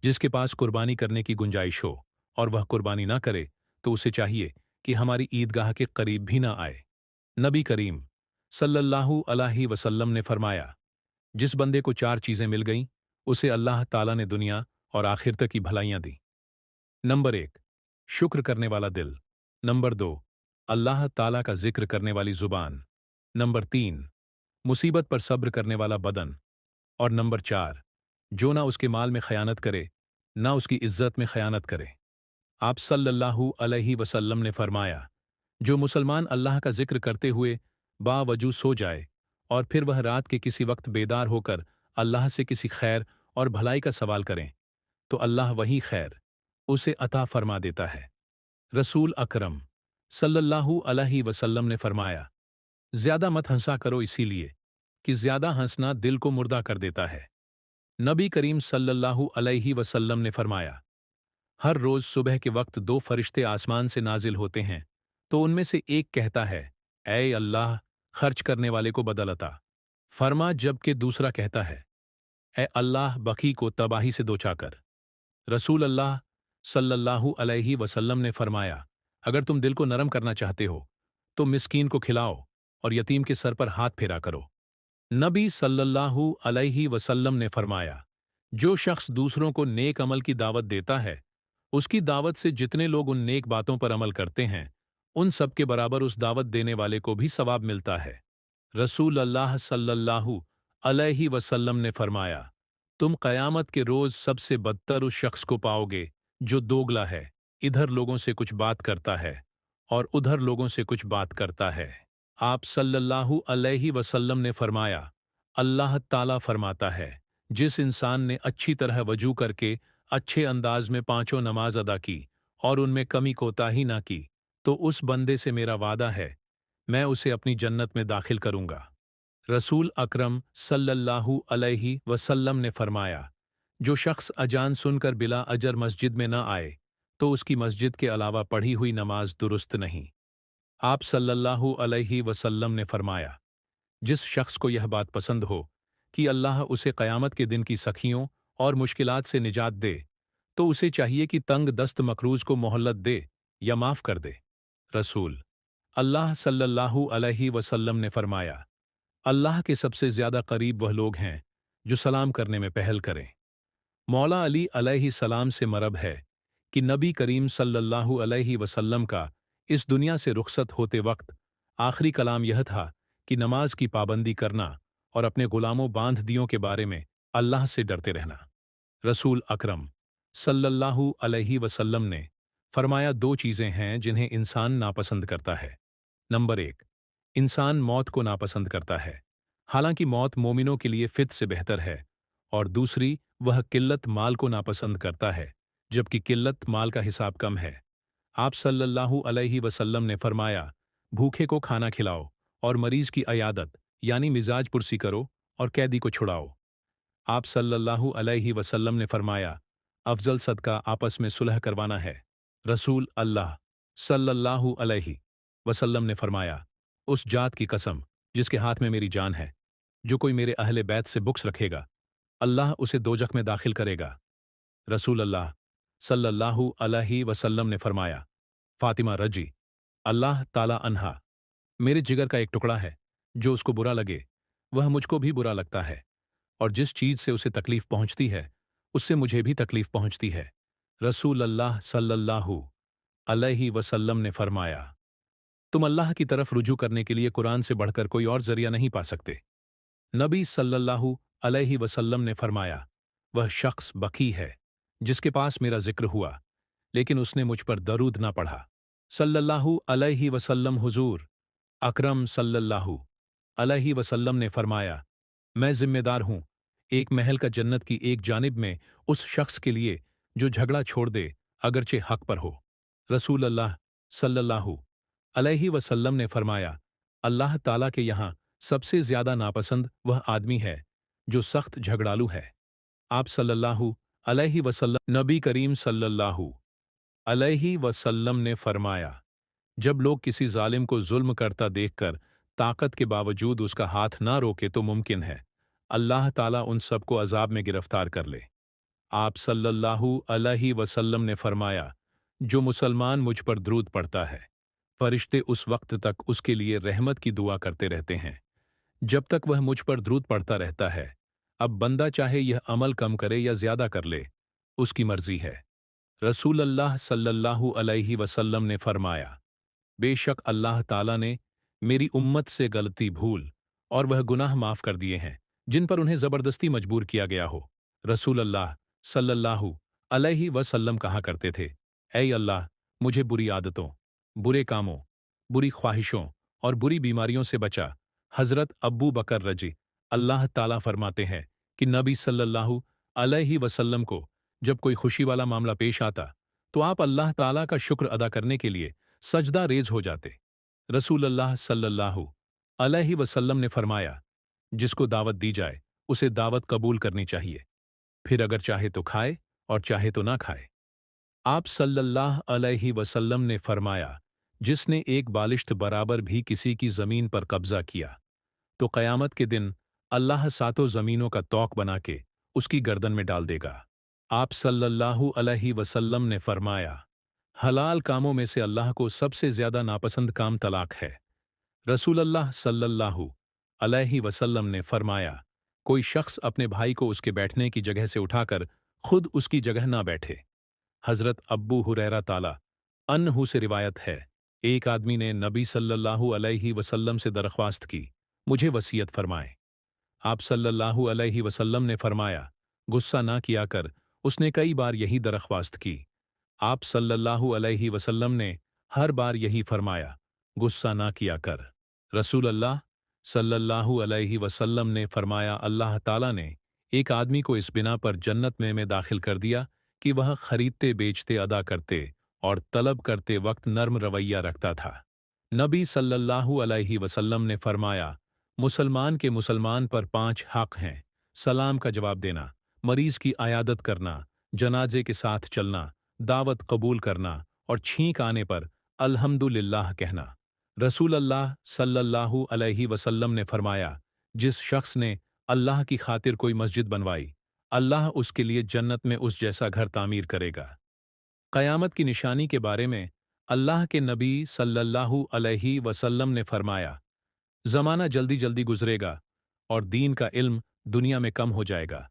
जिसके पास कुर्बानी करने की गुंजाइश हो और वह कुर्बानी ना करे तो उसे चाहिए कि हमारी ईदगाह के करीब भी ना आए। नबी करीम सल्लल्लाहु अलैहि वसल्लम ने फरमाया, जिस बंदे को चार चीजें मिल गईं, उसे अल्लाह ताला ने दुनिया और आखिरत की भलाइयां दी। नंबर एक, शुक्र करने वाला दिल। नंबर दो, अल्लाह ताला का जिक्र करने वाली जुबान। नंबर तीन, मुसीबत पर सब्र करने वाला बदन। और नंबर चार, जो ना उसके माल में खयानत करे, ना उसकी इज्जत में खयानत करे। आप सल्लल्लाहु अलैहि वसल्लम ने फरमाया, जो मुसलमान अल्लाह का जिक्र करते हुए बावजूद सो जाए और फिर वह रात के किसी वक्त बेदार होकर अल्लाह से किसी खैर और भलाई का सवाल करें तो अल्लाह वही खैर उसे अता फरमा देता है। रसूल अकरम सल्लल्लाहु अलैहि वसल्लम ने फरमाया, ज्यादा मत हंसा करो इसीलिए कि ज्यादा हंसना दिल को मुर्दा कर देता है। नबी करीम सल्लल्लाहु अलैहि वसल्लम ने फरमाया, हर रोज सुबह के वक्त दो फरिश्ते आसमान से नाजिल होते हैं तो उनमें से एक कहता है, ऐ अल्लाह, खर्च करने वाले को बदल अता फरमा, जबकि दूसरा कहता है, ऐ अल्लाह, बखी को तबाही से दोचा कर। रसूल अल्लाह सल्लल्लाहु अलैहि वसल्लम ने फरमाया, अगर तुम दिल को नरम करना चाहते हो तो मिस्कीन को खिलाओ और यतीम के सर पर हाथ फेरा करो। नबी सल्लल्लाहु अलैहि वसल्लम ने फरमाया, जो शख्स दूसरों को नेक अमल की दावत देता है, उसकी दावत से जितने लोग उन नेक बातों पर अमल करते हैं, उन सब के बराबर उस दावत देने वाले को भी सवाब मिलता है। रसूल अल्लाह सल्लल्लाहु अलैहि वसल्लम ने फरमाया, तुम क़यामत के रोज़ सबसे बदतर उस शख्स को पाओगे जो दोगला है, इधर लोगों से कुछ बात करता है और उधर लोगों से कुछ बात करता है। आप सल्लल्लाहु अलैहि वसल्लम ने फरमाया, अल्लाह ताला फरमाता है, जिस इंसान ने अच्छी तरह वजू करके अच्छे अंदाज में पांचों नमाज अदा की और उनमें कमी कोताही ना की, तो उस बंदे से मेरा वादा है, मैं उसे अपनी जन्नत में दाखिल करूंगा। रसूल अकरम सल्लल्लाहु अलैहि वसल्लम ने फरमाया, जो शख्स अजान सुनकर बिला अजर मस्जिद में न आए तो उसकी मस्जिद के अलावा पढ़ी हुई नमाज दुरुस्त नहीं। आप सल्लल्लाहु अलैहि वसल्लम ने फरमाया, जिस शख्स को यह बात पसंद हो कि अल्लाह उसे क़यामत के दिन की सखियों और मुश्किलात से निजात दे, तो उसे चाहिए कि तंग दस्त मकरूज को मोहल्लत दे या माफ कर दे। रसूल अल्लाह सल्लल्लाहु अलैहि वसल्लम ने फरमाया, अल्लाह के सबसे ज्यादा करीब वह लोग हैं जो सलाम करने में पहल करें। मौला अली अलैहि सलाम से मरब है कि नबी करीम सल्लल्लाहु अलैहि वसल्लम का इस दुनिया से रुखसत होते वक्त आखिरी कलाम यह था कि नमाज की पाबंदी करना और अपने गुलामों बांध दियों के बारे में अल्लाह से डरते रहना। रसूल अकरम सल्लल्लाहु अलैहि वसल्लम ने फरमाया, दो चीज़ें हैं जिन्हें इंसान नापसंद करता है। नंबर एक, इंसान मौत को नापसंद करता है, हालांकि मौत मोमिनों के लिए फित से बेहतर है। और दूसरी, वह किल्लत माल को नापसंद करता है, जबकि किल्लत माल का हिसाब कम है। आप सल्लल्लाहु अलैहि वसल्लम ने फरमाया, भूखे को खाना खिलाओ और मरीज की अयादत यानी मिजाज पुरसी करो और कैदी को छुड़ाओ। आप सल्लल्लाहु अलैहि वसल्लम ने फरमाया, अफजल सदका आपस में सुलह करवाना है। रसूल अल्लाह सल्लल्लाहु अलैहि वसल्लम ने फरमाया, उस जात की कसम जिसके हाथ में मेरी जान है, जो कोई मेरे अहले बैत से बुक्स रखेगा, अल्लाह उसे दोजख में दाखिल करेगा। रसूल अल्लाह सल्लल्लाहु अलैहि वसल्लम ने फरमाया, फातिमा रजी अल्लाह ताला अन्हा मेरे जिगर का एक टुकड़ा है, जो उसको बुरा लगे वह मुझको भी बुरा लगता है, और जिस चीज से उसे तकलीफ पहुंचती है उससे मुझे भी तकलीफ पहुंचती है। रसूल अल्लाह सल्लल्लाहु अलैहि वसल्लम ने फरमाया, तुम अल्लाह की तरफ रुजू करने के लिए कुरान से बढ़कर कोई और जरिया नहीं पा सकते। नबी सल्लल्लाहु अलैहि वसल्लम ने फरमाया, वह शख्स बकी है जिसके पास मेरा जिक्र हुआ लेकिन उसने मुझ पर दरूद ना पढ़ा। सल्लल्लाहु अलैहि वसल्लम हुजूर अकरम सल्लल्लाहु अलैहि वसल्लम ने फरमाया, मैं जिम्मेदार हूं एक महल का जन्नत की एक जानिब में उस शख्स के लिए जो झगड़ा छोड़ दे अगरचे हक पर हो। रसूल अल्लाह सल्लल्लाहु अलैहि वसल्लम ने फरमाया, अल्लाह ताला के यहाँ सबसे ज्यादा नापसंद वह आदमी है जो सख्त झगड़ालू है। आप सल्लल्लाहु अलैहि वसल्लम नबी करीम सल्लल्लाहु अलैहि वसल्लम ने फरमाया, जब लोग किसी जालिम को जुल्म करता देखकर ताकत के बावजूद उसका हाथ ना रोके तो मुमकिन है अल्लाह ताला उन सबको अजाब में गिरफ्तार कर ले। आप सल्लल्लाहु अलैहि वसल्लम ने फरमाया, जो मुसलमान मुझ पर द्रूद पढ़ता है, फरिश्ते उस वक्त तक उसके लिए रहमत की दुआ करते रहते हैं जब तक वह मुझ पर द्रूद पढ़ता रहता है। अब बंदा चाहे यह अमल कम करे या ज्यादा कर ले, उसकी मर्जी है। रसूल अल्लाह सल्लल्लाहु अलैहि वसल्लम ने फरमाया, बेशक अल्लाह ताला ने मेरी उम्मत से गलती भूल और वह गुनाह माफ कर दिए हैं जिन पर उन्हें जबरदस्ती मजबूर किया गया हो। रसूल अल्लाह सल्लल्लाहु अलैहि वसल्लम कहा करते थे, ऐ अल्लाह मुझे बुरी आदतों, बुरे कामों, बुरी ख्वाहिशों और बुरी बीमारियों से बचा। हजरत अब्बू बकर रजी अल्लाह ताला फरमाते हैं कि नबी सल्लल्लाहु अलैहि वसल्लम को जब कोई खुशी वाला मामला पेश आता तो आप अल्लाह ताला का शुक्र अदा करने के लिए सजदा रेज हो जाते। रसूल अल्लाह सल्लल्लाहु अलैहि वसल्लम ने फरमाया, जिसको दावत दी जाए उसे दावत कबूल करनी चाहिए, फिर अगर चाहे तो खाए और चाहे तो ना खाए। आप सल्लल्लाहु अलैहि वसल्लम ने फरमाया, जिसने एक बालिश्त बराबर भी किसी की जमीन पर कब्जा किया तो कयामत के दिन अल्लाह सातों जमीनों का तौक बना के उसकी गर्दन में डाल देगा। आप सल्लल्लाहु अलैहि वसल्लम ने फरमाया, हलाल कामों में से अल्लाह को सबसे ज्यादा नापसंद काम तलाक है। रसूल अल्लाह सल्लल्लाहु अलैहि वसल्लम ने फरमाया, कोई शख्स अपने भाई को उसके बैठने की जगह से उठाकर खुद उसकी जगह ना बैठे। हजरत अब्बू हुरैरा ताला अन्हु से रिवायत है, एक आदमी ने नबी सल्लल्लाहु अलैहि वसल्लम से दरख्वास्त की, मुझे वसीयत फरमाए। आप सल्लल्लाहु अलैहि वसल्लम ने फरमाया, गुस्सा ना किया कर। उसने कई बार यही दरख्वास्त की। आप सल्लल्लाहु अलैहि वसल्लम ने हर बार यही फरमाया, गुस्सा ना किया कर। रसूल अल्लाह सल्लल्लाहु अलैहि वसल्लम ने फरमाया, अल्लाह ताला ने एक आदमी को इस बिना पर जन्नत में दाखिल कर दिया कि वह खरीदते बेचते अदा करते और तलब करते वक्त नर्म रवैया रखता था। नबी सल्लल्लाहु अलैहि वसल्लम ने फरमाया, मुसलमान के मुसलमान पर 5 हक हैं, सलाम का जवाब देना, मरीज की आयादत करना, जनाजे के साथ चलना, दावत कबूल करना और छींक आने पर अल्हम्दुलिल्लाह कहना। रसूल अल्लाह सल्लल्लाहु अलैहि वसल्लम ने फरमाया, जिस शख्स ने अल्लाह की खातिर कोई मस्जिद बनवाई, अल्लाह उसके लिए जन्नत में उस जैसा घर तामीर करेगा। क़यामत की निशानी के बारे में अल्लाह के नबी सल्लल्लाहु अलैहि वसल्लम ने फरमाया, ज़माना जल्दी जल्दी गुजरेगा और दीन का इल्म दुनिया में कम हो जाएगा,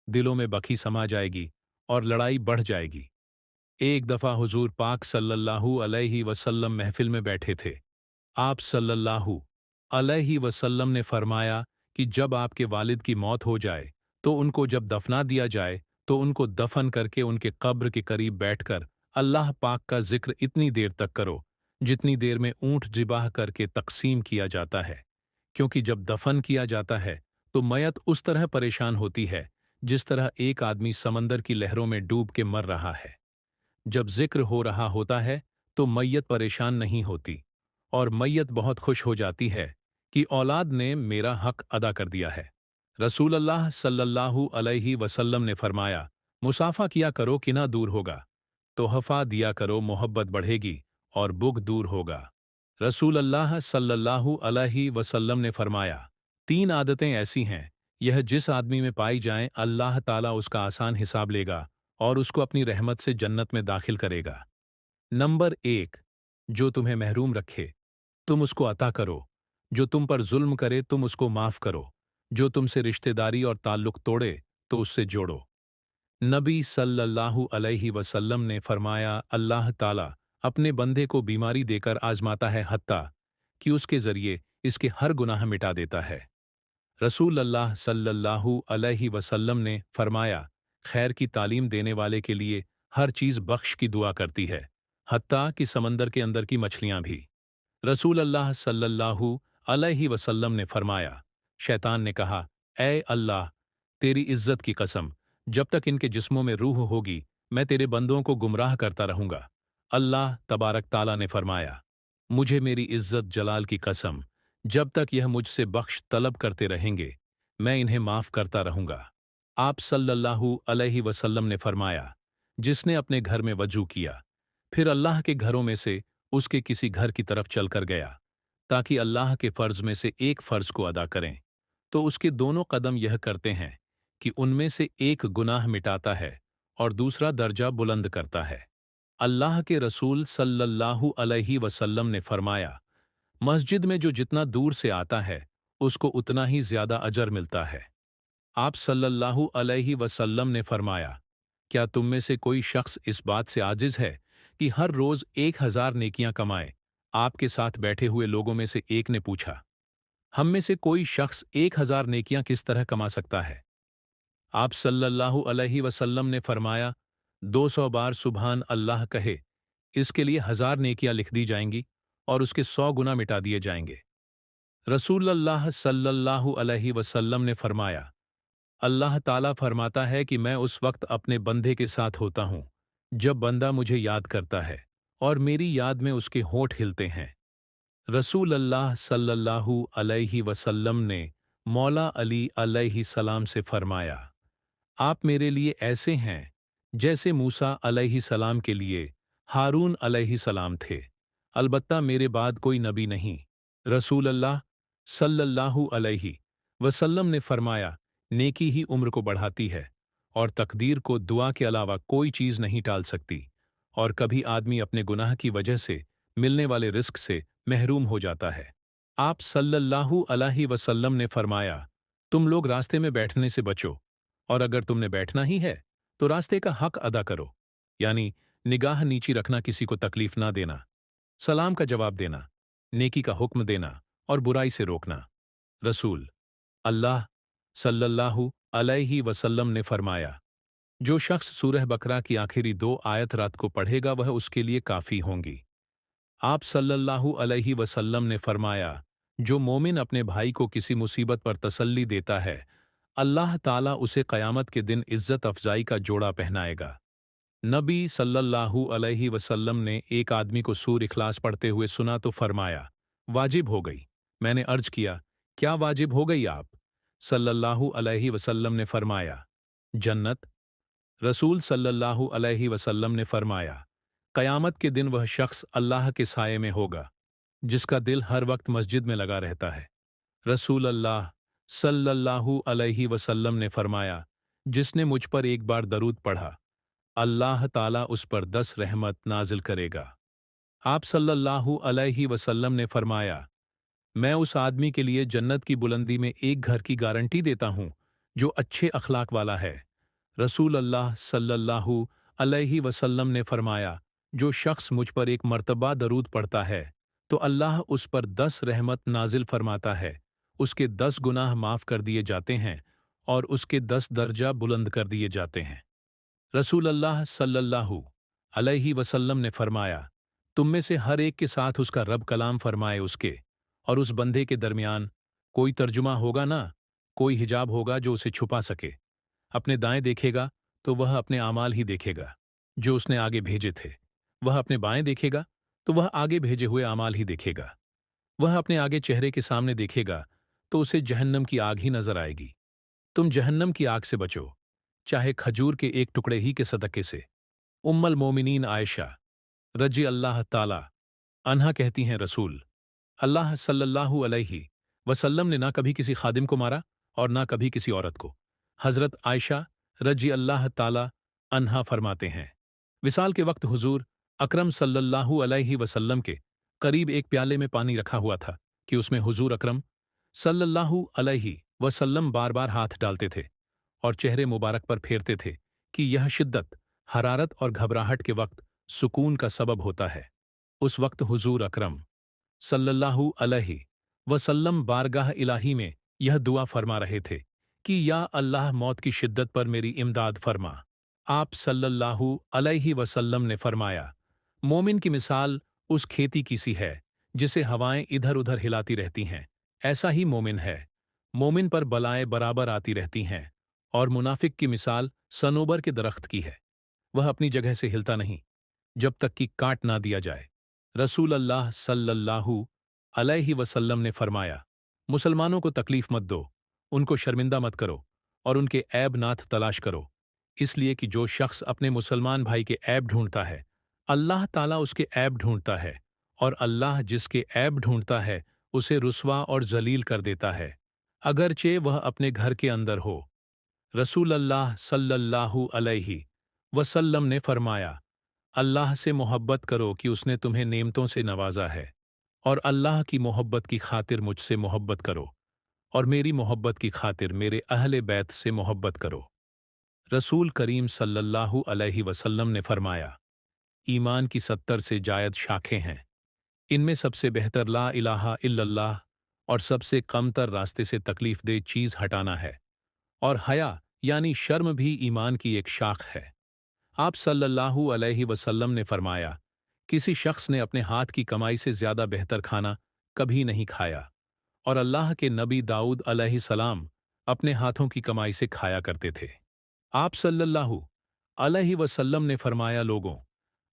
दिलों में बखी समा जाएगी और लड़ाई बढ़ जाएगी। एक दफ़ा हुजूर पाक सल्लल्लाहु अलैहि वसल्लम महफिल में बैठे थे। आप सल्लल्लाहु अलैहि वसल्लम ने फरमाया कि जब आपके वालिद की मौत हो जाए तो उनको जब दफना दिया जाए तो उनको दफन करके उनके कब्र के करीब बैठकर अल्लाह पाक का जिक्र इतनी देर तक करो जितनी देर में ऊंट जिबाह करके तकसीम किया जाता है, क्योंकि जब दफन किया जाता है तो मयत उस तरह परेशान होती है जिस तरह एक आदमी समंदर की लहरों में डूब के मर रहा है। जब जिक्र हो रहा होता है तो मैयत परेशान नहीं होती और मैयत बहुत खुश हो जाती है कि औलाद ने मेरा हक अदा कर दिया है। रसूल अल्लाह सल्लल्लाहु अलैहि वसल्लम ने फरमाया, मुसाफा किया करो कि ना दूर होगा, तोहफा दिया करो मोहब्बत बढ़ेगी और बुग़्ज़ दूर होगा। रसूल अल्लाह सल्लल्लाहु अलैहि वसल्लम ने फरमाया, तीन आदतें ऐसी हैं, यह जिस आदमी में पाई जाएं अल्लाह ताला उसका आसान हिसाब लेगा और उसको अपनी रहमत से जन्नत में दाखिल करेगा। नंबर एक, जो तुम्हें महरूम रखे तुम उसको अता करो, जो तुम पर जुल्म करे तुम उसको माफ करो, जो तुमसे रिश्तेदारी और ताल्लुक तोड़े तो उससे जोड़ो। नबी सल्लल्लाहु अलैहि वसल्लम ने फरमाया, अल्लाह ताला अपने बंदे को बीमारी देकर आजमाता है हत्ता कि उसके जरिए इसके हर गुनाह मिटा देता है। रसूल अल्लाह सल्लल्लाहु अलैहि वसल्लम ने फरमाया, खैर की तालीम देने वाले के लिए हर चीज़ बख्श की दुआ करती है, हत्ता कि समंदर के अंदर की मछलियां भी। रसूल अल्लाह सल्लल्लाहु अलैहि वसल्लम ने फरमाया, शैतान ने कहा, ऐ अल्लाह, तेरी इज्जत की कसम, जब तक इनके जिस्मों में रूह होगी मैं तेरे बंदों को गुमराह करता रहूंगा। अल्लाह तबारक ताला ने फरमाया, मुझे मेरी इज्जत जलाल की कसम, जब तक यह मुझसे बख्श तलब करते रहेंगे मैं इन्हें माफ करता रहूंगा। आप सल्लल्लाहु अलैहि वसल्लम ने फरमाया, जिसने अपने घर में वजू किया फिर अल्लाह के घरों में से उसके किसी घर की तरफ चलकर गया ताकि अल्लाह के फर्ज में से एक फर्ज को अदा करें, तो उसके दोनों कदम यह करते हैं कि उनमें से एक गुनाह मिटाता है और दूसरा दर्जा बुलंद करता है। अल्लाह के रसूल सल्लल्लाहु अलैहि वसल्लम ने फरमाया, मस्जिद में जो जितना दूर से आता है उसको उतना ही ज्यादा अजर मिलता है। आप सल्लल्लाहु अलैहि वसल्लम ने फरमाया, क्या तुम में से कोई शख्स इस बात से आजिज है कि हर रोज 1000 नेकियां कमाए? आपके साथ बैठे हुए लोगों में से एक ने पूछा, हम में से कोई शख्स 1000 नेकियां किस तरह कमा सकता है? आप सल्लल्लाहु अलैहि वसल्लम ने फरमाया, 200 बार सुभान अल्लाह कहे, इसके लिए 1000 नेकियां लिख दी जाएंगी और उसके 100 गुना मिटा दिए जाएंगे। रसूल अल्लाह सल्लल्लाहु अलैहि वसल्लम ने फरमाया, अल्लाह ताला फरमाता है कि मैं उस वक्त अपने बंदे के साथ होता हूं जब बंदा मुझे याद करता है और मेरी याद में उसके होंठ हिलते हैं। रसूल अल्लाह सल्लल्लाहु अलैहि वसल्लम ने मौला अली अलैहि सलाम से फरमाया, आप मेरे लिए ऐसे हैं जैसे मूसा अलैहि सलाम के लिए हारून अलैहि सलाम थे, अलबत्ता मेरे बाद कोई नबी नहीं। रसूल अल्लाह सल्लल्लाहु अलैहि वसल्लम ने फरमाया, नेकी ही उम्र को बढ़ाती है और तकदीर को दुआ के अलावा कोई चीज़ नहीं टाल सकती, और कभी आदमी अपने गुनाह की वजह से मिलने वाले रिस्क से महरूम हो जाता है। आप सल्लल्लाहु अलैहि वसल्लम ने फरमाया, तुम लोग रास्ते में बैठने से बचो, और अगर तुमने बैठना ही है तो रास्ते का हक अदा करो, यानी निगाह नीची रखना, किसी को तकलीफ ना देना, सलाम का जवाब देना, नेकी का हुक्म देना और बुराई से रोकना। रसूल अल्लाह सल्लल्लाहु अलैहि वसल्लम ने फरमाया, जो शख्स सूरह बकरा की आखिरी 2 आयत रात को पढ़ेगा वह उसके लिए काफ़ी होंगी। आप सल्लल्लाहु अलैहि वसल्लम ने फरमाया, जो मोमिन अपने भाई को किसी मुसीबत पर तसल्ली देता है अल्लाह ताला उसे क़यामत के दिन इज्जत अफजाई का जोड़ा पहनाएगा। नबी सल्लल्लाहु अलैहि वसल्लम ने एक आदमी को सूर इखलास पढ़ते हुए सुना तो फरमाया, वाजिब हो गई। मैंने अर्ज किया, क्या वाजिब हो गई आप? सल्लल्लाहु अलैहि वसल्लम ने फरमाया, जन्नत। रसूल सल्लल्लाहु अलैहि वसल्लम ने फरमाया, क़यामत के दिन वह शख्स अल्लाह के साये में होगा जिसका दिल हर वक्त मस्जिद में लगा रहता है। रसूल अल्लाह सल्लल्लाहु अलैहि वसल्लम ने फरमाया, जिसने मुझ पर एक बार दरूद पढ़ा अल्लाह ताला उस पर 10 रहमत नाजिल करेगा। आप सल्लल्लाहु अलैहि वसल्लम ने फरमाया, मैं उस आदमी के लिए जन्नत की बुलंदी में एक घर की गारंटी देता हूँ जो अच्छे अखलाक वाला है। रसूल अल्लाह सल्लल्लाहु अलैहि वसल्लम ने फरमाया, जो शख्स मुझ पर एक मर्तबा दरूद पढ़ता है तो अल्लाह उस पर 10 रहमत नाजिल फरमाता है, उसके 10 गुनाह माफ कर दिए जाते हैं और उसके 10 दर्जा बुलंद कर दिए जाते हैं। रसूल अल्लाह सल्लल्लाहु अलैहि वसल्लम ने फरमाया, तुम में से हर एक के साथ उसका रब कलाम फरमाए उसके और उस बंदे के दरमियान कोई तर्जुमा होगा ना, कोई हिजाब होगा जो उसे छुपा सके। अपने दाएं देखेगा तो वह अपने आमाल ही देखेगा जो उसने आगे भेजे थे, वह अपने बाएं देखेगा तो वह आगे भेजे हुए आमाल ही देखेगा, वह अपने आगे चेहरे के सामने देखेगा तो उसे जहन्नम की आग ही नजर आएगी। तुम जहन्नम की आग से बचो, चाहे खजूर के एक टुकड़े ही के सदक़े से। उम्मुल मोमिनीन आयशा रज़ी अल्लाह ताला अन्हा कहती हैं, रसूल अल्लाह सल्लल्लाहु अलैहि वसल्लम ने ना कभी किसी खादिम को मारा और ना कभी किसी औरत को। हज़रत आयशा रज़ी अल्लाह ताला अन्हा फरमाते हैं, विसाल के वक्त हुजूर अकरम सल्लल्लाहु अलैहि वसल्लम के करीब एक प्याले में पानी रखा हुआ था कि उसमें हुजूर अकरम सल्लल्लाहु अलैहि वसल्लम बार बार हाथ डालते थे और चेहरे मुबारक पर फेरते थे कि यह शिद्दत, हरारत और घबराहट के वक्त सुकून का सबब होता है। उस वक्त हुजूर अकरम सल्लल्लाहु अलैहि वसल्लम बारगाह इलाही में यह दुआ फरमा रहे थे कि या अल्लाह मौत की शिद्दत पर मेरी इमदाद फरमा। आप सल्लल्लाहु अलैहि वसल्लम ने फरमाया, मोमिन की मिसाल उस खेती की सी है जिसे हवाएं इधर उधर हिलाती रहती हैं, ऐसा ही मोमिन है। मोमिन पर बलाएं बराबर आती रहती हैं और मुनाफिक की मिसाल सनोबर के दरख्त की है, वह अपनी जगह से हिलता नहीं जब तक कि काट ना दिया जाए। रसूल अल्लाह सल्लल्लाहु अलैहि वसल्लम ने फरमाया, मुसलमानों को तकलीफ मत दो, उनको शर्मिंदा मत करो और उनके ऐब नाथ तलाश करो, इसलिए कि जो शख्स अपने मुसलमान भाई के ऐब ढूंढता है, अल्लाह ताला उसके ऐब ढूंढता है, और अल्लाह जिसके ऐब ढूंढता है उसे रुस्वा और जलील कर देता है, अगरचे वह अपने घर के अंदर हो। रसूल अल्लाह सल्लल्लाहु अलैहि वसल्लम ने फरमाया, अल्लाह से मोहब्बत करो कि उसने तुम्हें नेमतों से नवाजा है, और अल्लाह की मोहब्बत की खातिर मुझसे मोहब्बत करो, और मेरी मोहब्बत की खातिर मेरे अहले बैत से मोहब्बत करो। रसूल करीम सल्लल्लाहु अलैहि वसल्लम ने फरमाया, ईमान की 70 से जायद शाखें हैं, इनमें सबसे बेहतर ला इलाहा इल्लल्लाह और सबसे कमतर रास्ते से तकलीफ दे चीज़ हटाना है, और हया यानी शर्म भी ईमान की एक शाख है। आप सल्लल्लाहु अलैहि वसल्लम ने फरमाया, किसी शख्स ने अपने हाथ की कमाई से ज्यादा बेहतर खाना कभी नहीं खाया, और अल्लाह के नबी दाऊद अलैहिस्सलाम अपने हाथों की कमाई से खाया करते थे। आप सल्लल्लाहु अलैहि वसल्लम ने फरमाया, लोगों,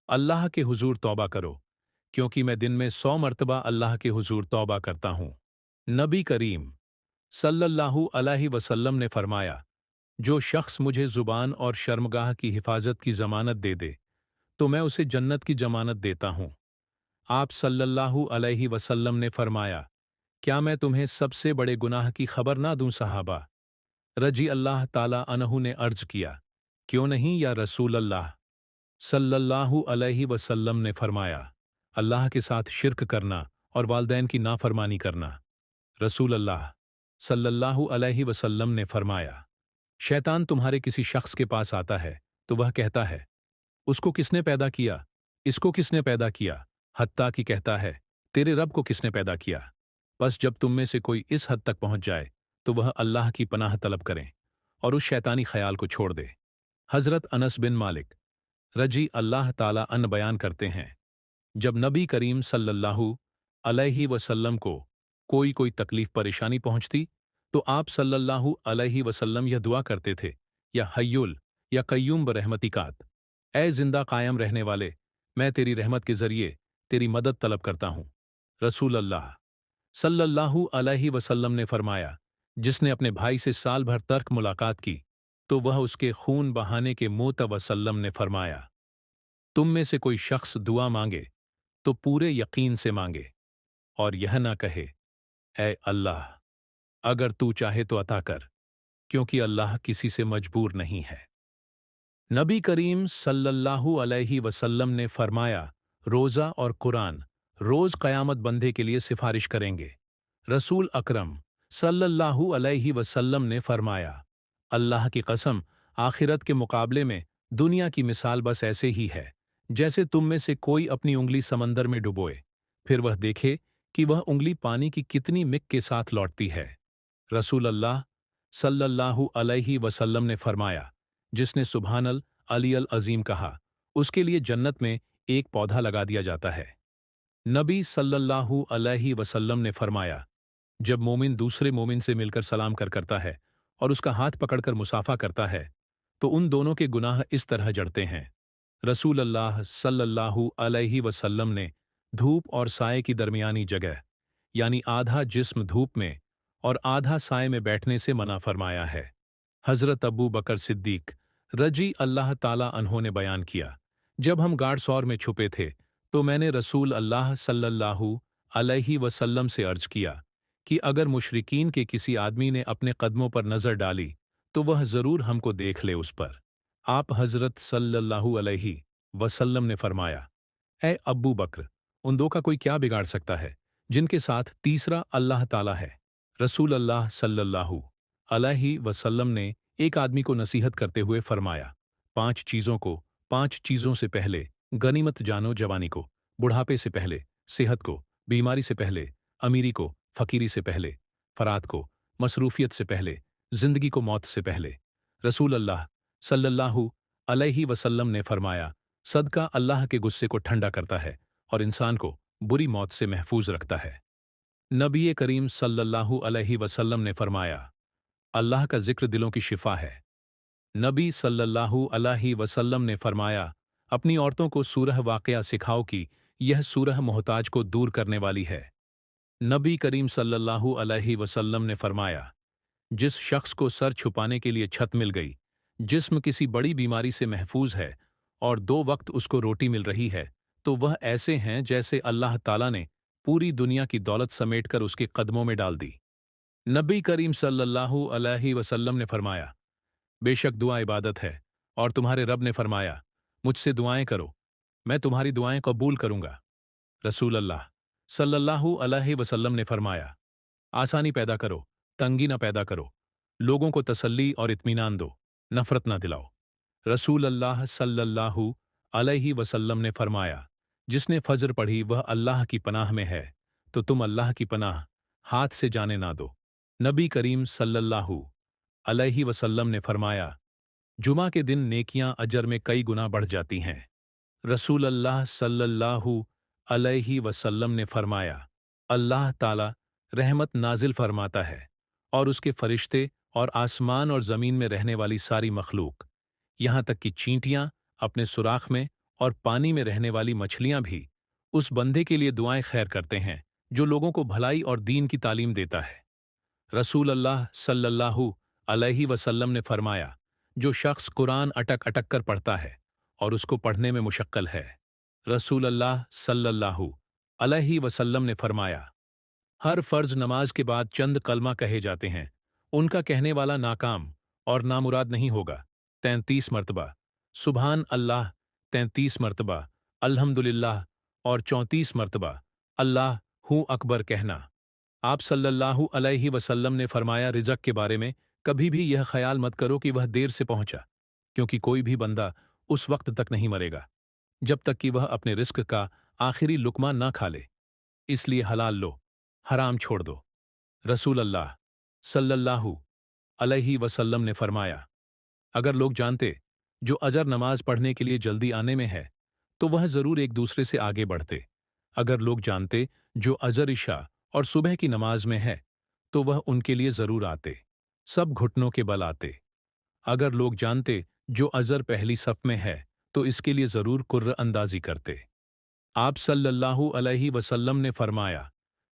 अल्लाह के हुजूर तौबा करो, क्योंकि मैं दिन में 100 मर्तबा अल्लाह के हुजूर तौबा करता हूँ। नबी करीम सल्लल्लाहु अलैहि वसल्लम ने फरमाया, जो शख्स मुझे जुबान और शर्मगाह की हिफाजत की जमानत दे दे तो मैं उसे जन्नत की जमानत देता हूँ। आप सल्लल्लाहु अलैहि वसल्लम ने फरमाया, क्या मैं तुम्हें सबसे बड़े गुनाह की खबर ना दूं साहबा? रजी अल्लाह ताला अन्हु ने अर्ज किया, क्यों नहीं या रसूल अल्लाह? सल्लल्लाहु अलैहि वसल्लम ने फरमाया, अल्लाह के साथ शिर्क करना और वालदैन की नाफरमानी करना। रसूल अल्लाह सल्लल्लाहु अलैहि वसल्लम ने फरमाया, शैतान तुम्हारे किसी शख्स के पास आता है तो वह कहता है, उसको किसने पैदा किया, इसको किसने पैदा किया, हत्ता कि कहता है, तेरे रब को किसने पैदा किया। बस जब तुम में से कोई इस हद तक पहुंच जाए तो वह अल्लाह की पनाह तलब करें और उस शैतानी ख्याल को छोड़ दे। हजरत अनस बिन मालिक रजी अल्लाह ताला अन बयान करते हैं, जब नबी करीम सल्लल्लाहु अलैहि वसल्लम को कोई कोई तकलीफ परेशानी पहुंचती तो आप सल्लल्लाहु अलैहि वसल्लम यह दुआ करते थे, या हय्युल या कय्यूम बरहमतिकात, ऐ जिंदा कायम रहने वाले, मैं तेरी रहमत के जरिए तेरी मदद तलब करता हूँ। रसूल अल्लाह सल्लल्लाहु अलैहि वसल्लम ने फरमाया, जिसने अपने भाई से साल भर तर्क मुलाकात की तो वह उसके खून बहाने के मुत वसल्लम ने फरमाया, तुम में से कोई शख्स दुआ मांगे तो पूरे यकीन से मांगे और यह ना कहे, ऐ अल्लाह, अगर तू चाहे तो अता कर, क्योंकि अल्लाह किसी से मजबूर नहीं है। नबी करीम सल्लल्लाहु अलैहि वसल्लम ने फरमाया, रोज़ा और कुरान रोज़ क़यामत बंदे के लिए सिफारिश करेंगे। रसूल अकरम सल्लल्लाहु अलैहि वसल्लम ने फरमाया, अल्लाह की कसम, आखिरत के मुकाबले में दुनिया की मिसाल बस ऐसे ही है जैसे तुम में से कोई अपनी उंगली समंदर में डुबोए, फिर वह देखे कि वह उंगली पानी की कितनी मिक के साथ लौटती है। रसूल अल्लाह सल्लल्लाहु अलैहि वसल्लम ने फरमाया, जिसने सुभानल अली अल अजीम कहा, उसके लिए जन्नत में एक पौधा लगा दिया जाता है। नबी सल्लल्लाहु अलैहि वसल्लम ने फरमाया, जब मोमिन दूसरे मोमिन से मिलकर सलाम करता है और उसका हाथ पकड़कर मुसाफा करता है तो उन दोनों के गुनाह इस तरह जड़ते हैं। रसूल अल्लाह सल्लल्लाहु अलैहि वसल्लम ने धूप और साए की दरमियानी जगह यानी आधा जिस्म धूप में और आधा साए में बैठने से मना फरमाया है। हज़रत अबू बकर सिद्दीक रजी अल्लाह ताला अन्हो ने बयान किया, जब हम गाड़-सौर में छुपे थे तो मैंने रसूल अल्लाह सल्लल्लाहु अलैहि वसल्लम से अर्ज किया कि अगर मुशरिकीन के किसी आदमी ने अपने कदमों पर नज़र डाली तो वह ज़रूर हमको देख ले उस पर। आप हज़रत सल्लल्लाहु अलैहि वसल्लम ने फरमाया, ए अब्बू बकर, उन दो का कोई क्या बिगाड़ सकता है जिनके साथ तीसरा अल्लाह ताला है। रसूल अल्लाह सल्लल्लाहु अलैहि वसल्लम ने एक आदमी को नसीहत करते हुए फरमाया, पांच चीज़ों से पहले गनीमत जानो जवानी को, बुढ़ापे से पहले सेहत को, बीमारी से पहले अमीरी को, फकीरी से पहले फरात को, मसरूफियत से पहले जिंदगी को, मौत से पहले। रसूल अल्लाह सल्लल्लाहु अलैहि वसल्लम ने फरमाया, सदका अल्लाह के गुस्से को ठंडा करता है और इंसान को बुरी मौत से महफूज रखता है। नबी करीम सल्लल्लाहु अलैहि वसल्लम ने फरमाया, अल्लाह का जिक्र दिलों की शिफा है। नबी सल्लल्लाहु अलैहि वसल्लम ने फरमाया, अपनी औरतों को सूरह वाक़या सिखाओ कि यह सूरह मोहताज को दूर करने वाली है। नबी करीम सल्लल्लाहु अलैहि वसल्लम ने फरमाया, जिस शख्स को सर छुपाने के लिए छत मिल गई, जिस्म किसी बड़ी बीमारी से महफूज है और 2 वक्त उसको रोटी मिल रही है, तो वह ऐसे हैं जैसे अल्लाह ताला ने पूरी दुनिया की दौलत समेटकर उसके कदमों में डाल दी। नबी करीम सल्लल्लाहु अलैहि वसल्लम ने फरमाया, बेशक दुआ इबादत है और तुम्हारे रब ने फरमाया, मुझसे दुआएं करो, मैं तुम्हारी दुआएं कबूल करूंगा। रसूल अल्लाह सल्लल्लाहु अलैहि वसल्लम ने फरमाया, आसानी पैदा करो, तंगी ना पैदा करो, लोगों को तसल्ली और इत्मीनान दो, नफरत ना दिलाओ। रसूल अल्लाह सल्लल्लाहु अलैहि वसल्लम ने फरमाया, जिसने फजर पढ़ी वह अल्लाह की पनाह में है, तो तुम अल्लाह की पनाह हाथ से जाने ना दो। नबी करीम सल्लल्लाहु अलैहि वसल्लम ने फरमाया, जुमा के दिन नेकियां अजर में कई गुना बढ़ जाती हैं। रसूल अल्लाह सल्लल्लाहु अलैहि वसल्लम ने फरमाया, अल्लाह ताला रहमत नाजिल फरमाता है और उसके फरिश्ते और आसमान और ज़मीन में रहने वाली सारी मखलूक, यहाँ तक कि चींटियां अपने सुराख में और पानी में रहने वाली मछलियां भी उस बंदे के लिए दुआएं खैर करते हैं जो लोगों को भलाई और दीन की तालीम देता है। रसूल अल्लाह सल्लल्लाहु अलैहि वसल्लम ने फरमाया, जो शख्स कुरान अटक अटक कर पढ़ता है और उसको पढ़ने में मुशक्कल है। रसूल अल्लाह सल्लल्लाहु अलैहि वसल्लम ने फरमाया, हर फर्ज नमाज के बाद चंद कलमा कहे जाते हैं, उनका कहने वाला नाकाम और नामुराद नहीं होगा। 33 मरतबा सुभान अल्लाह, 33 मरतबा अल्हम्दुलिल्लाह और 34 मरतबा अल्लाह हू अकबर कहना। आप सल्लल्लाहु अलैहि वसल्लम ने फरमाया, रिज़्क़ के बारे में कभी भी यह ख्याल मत करो कि वह देर से पहुंचा, क्योंकि कोई भी बंदा उस वक्त तक नहीं मरेगा जब तक कि वह अपने रिस्क का आखिरी लुकमा ना खा ले। इसलिए हलाल लो, हराम छोड़ दो। रसूल अल्लाह सल्लल्लाहु अलैहि वसल्लम ने फरमाया, अगर लोग जानते जो अजर नमाज पढ़ने के लिए जल्दी आने में है तो वह जरूर एक दूसरे से आगे बढ़ते। अगर लोग जानते जो अजर इशा और सुबह की नमाज में है तो वह उनके लिए जरूर आते, सब घुटनों के बल आते। अगर लोग जानते जो अजर पहली सफ में है तो इसके लिए जरूर कुर्र अंदाजी करते। आप सल्लल्लाहु अलैहि वसल्लम ने फरमाया,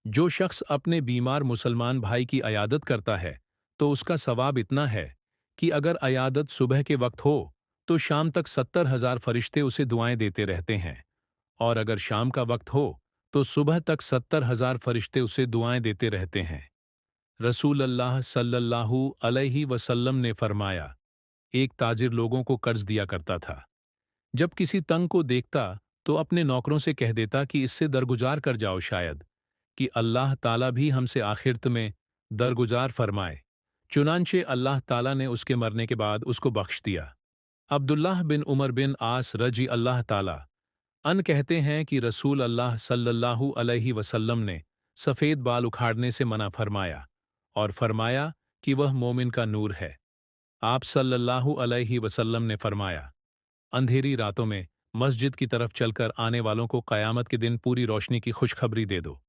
जो शख्स अपने बीमार मुसलमान भाई की अयादत करता है तो उसका सवाब इतना है कि अगर अयादत सुबह के वक्त हो तो शाम तक 70,000 फरिश्ते उसे दुआएं देते रहते हैं, और अगर शाम का वक्त हो तो सुबह तक 70,000 फरिश्ते उसे दुआएं देते रहते हैं। रसूल अल्लाह सल्लल्लाहु अलैहि वसल्लम ने फरमाया, एक ताजिर लोगों को कर्ज दिया करता था। जब किसी तंग को देखता तो अपने नौकरों से कह देता कि इससे दरगुजार कर जाओ, शायद कि अल्लाह ताला भी हमसे आखिरत में दरगुजार फरमाए। चुनांचे अल्लाह ताला ने उसके मरने के बाद उसको बख्श दिया। अब्दुल्लाह बिन उमर बिन आस रजी अल्लाह ताला अन कहते हैं कि रसूल अल्लाह सल्लल्लाहु अलैहि वसल्लम ने सफ़ेद बाल उखाड़ने से मना फरमाया और फरमाया कि वह मोमिन का नूर है। आप सल्लल्लाहु अलैहि वसल्लम ने फरमाया, अंधेरी रातों में मस्जिद की तरफ चलकर आने वालों को क़यामत के दिन पूरी रोशनी की खुशखबरी दे दो।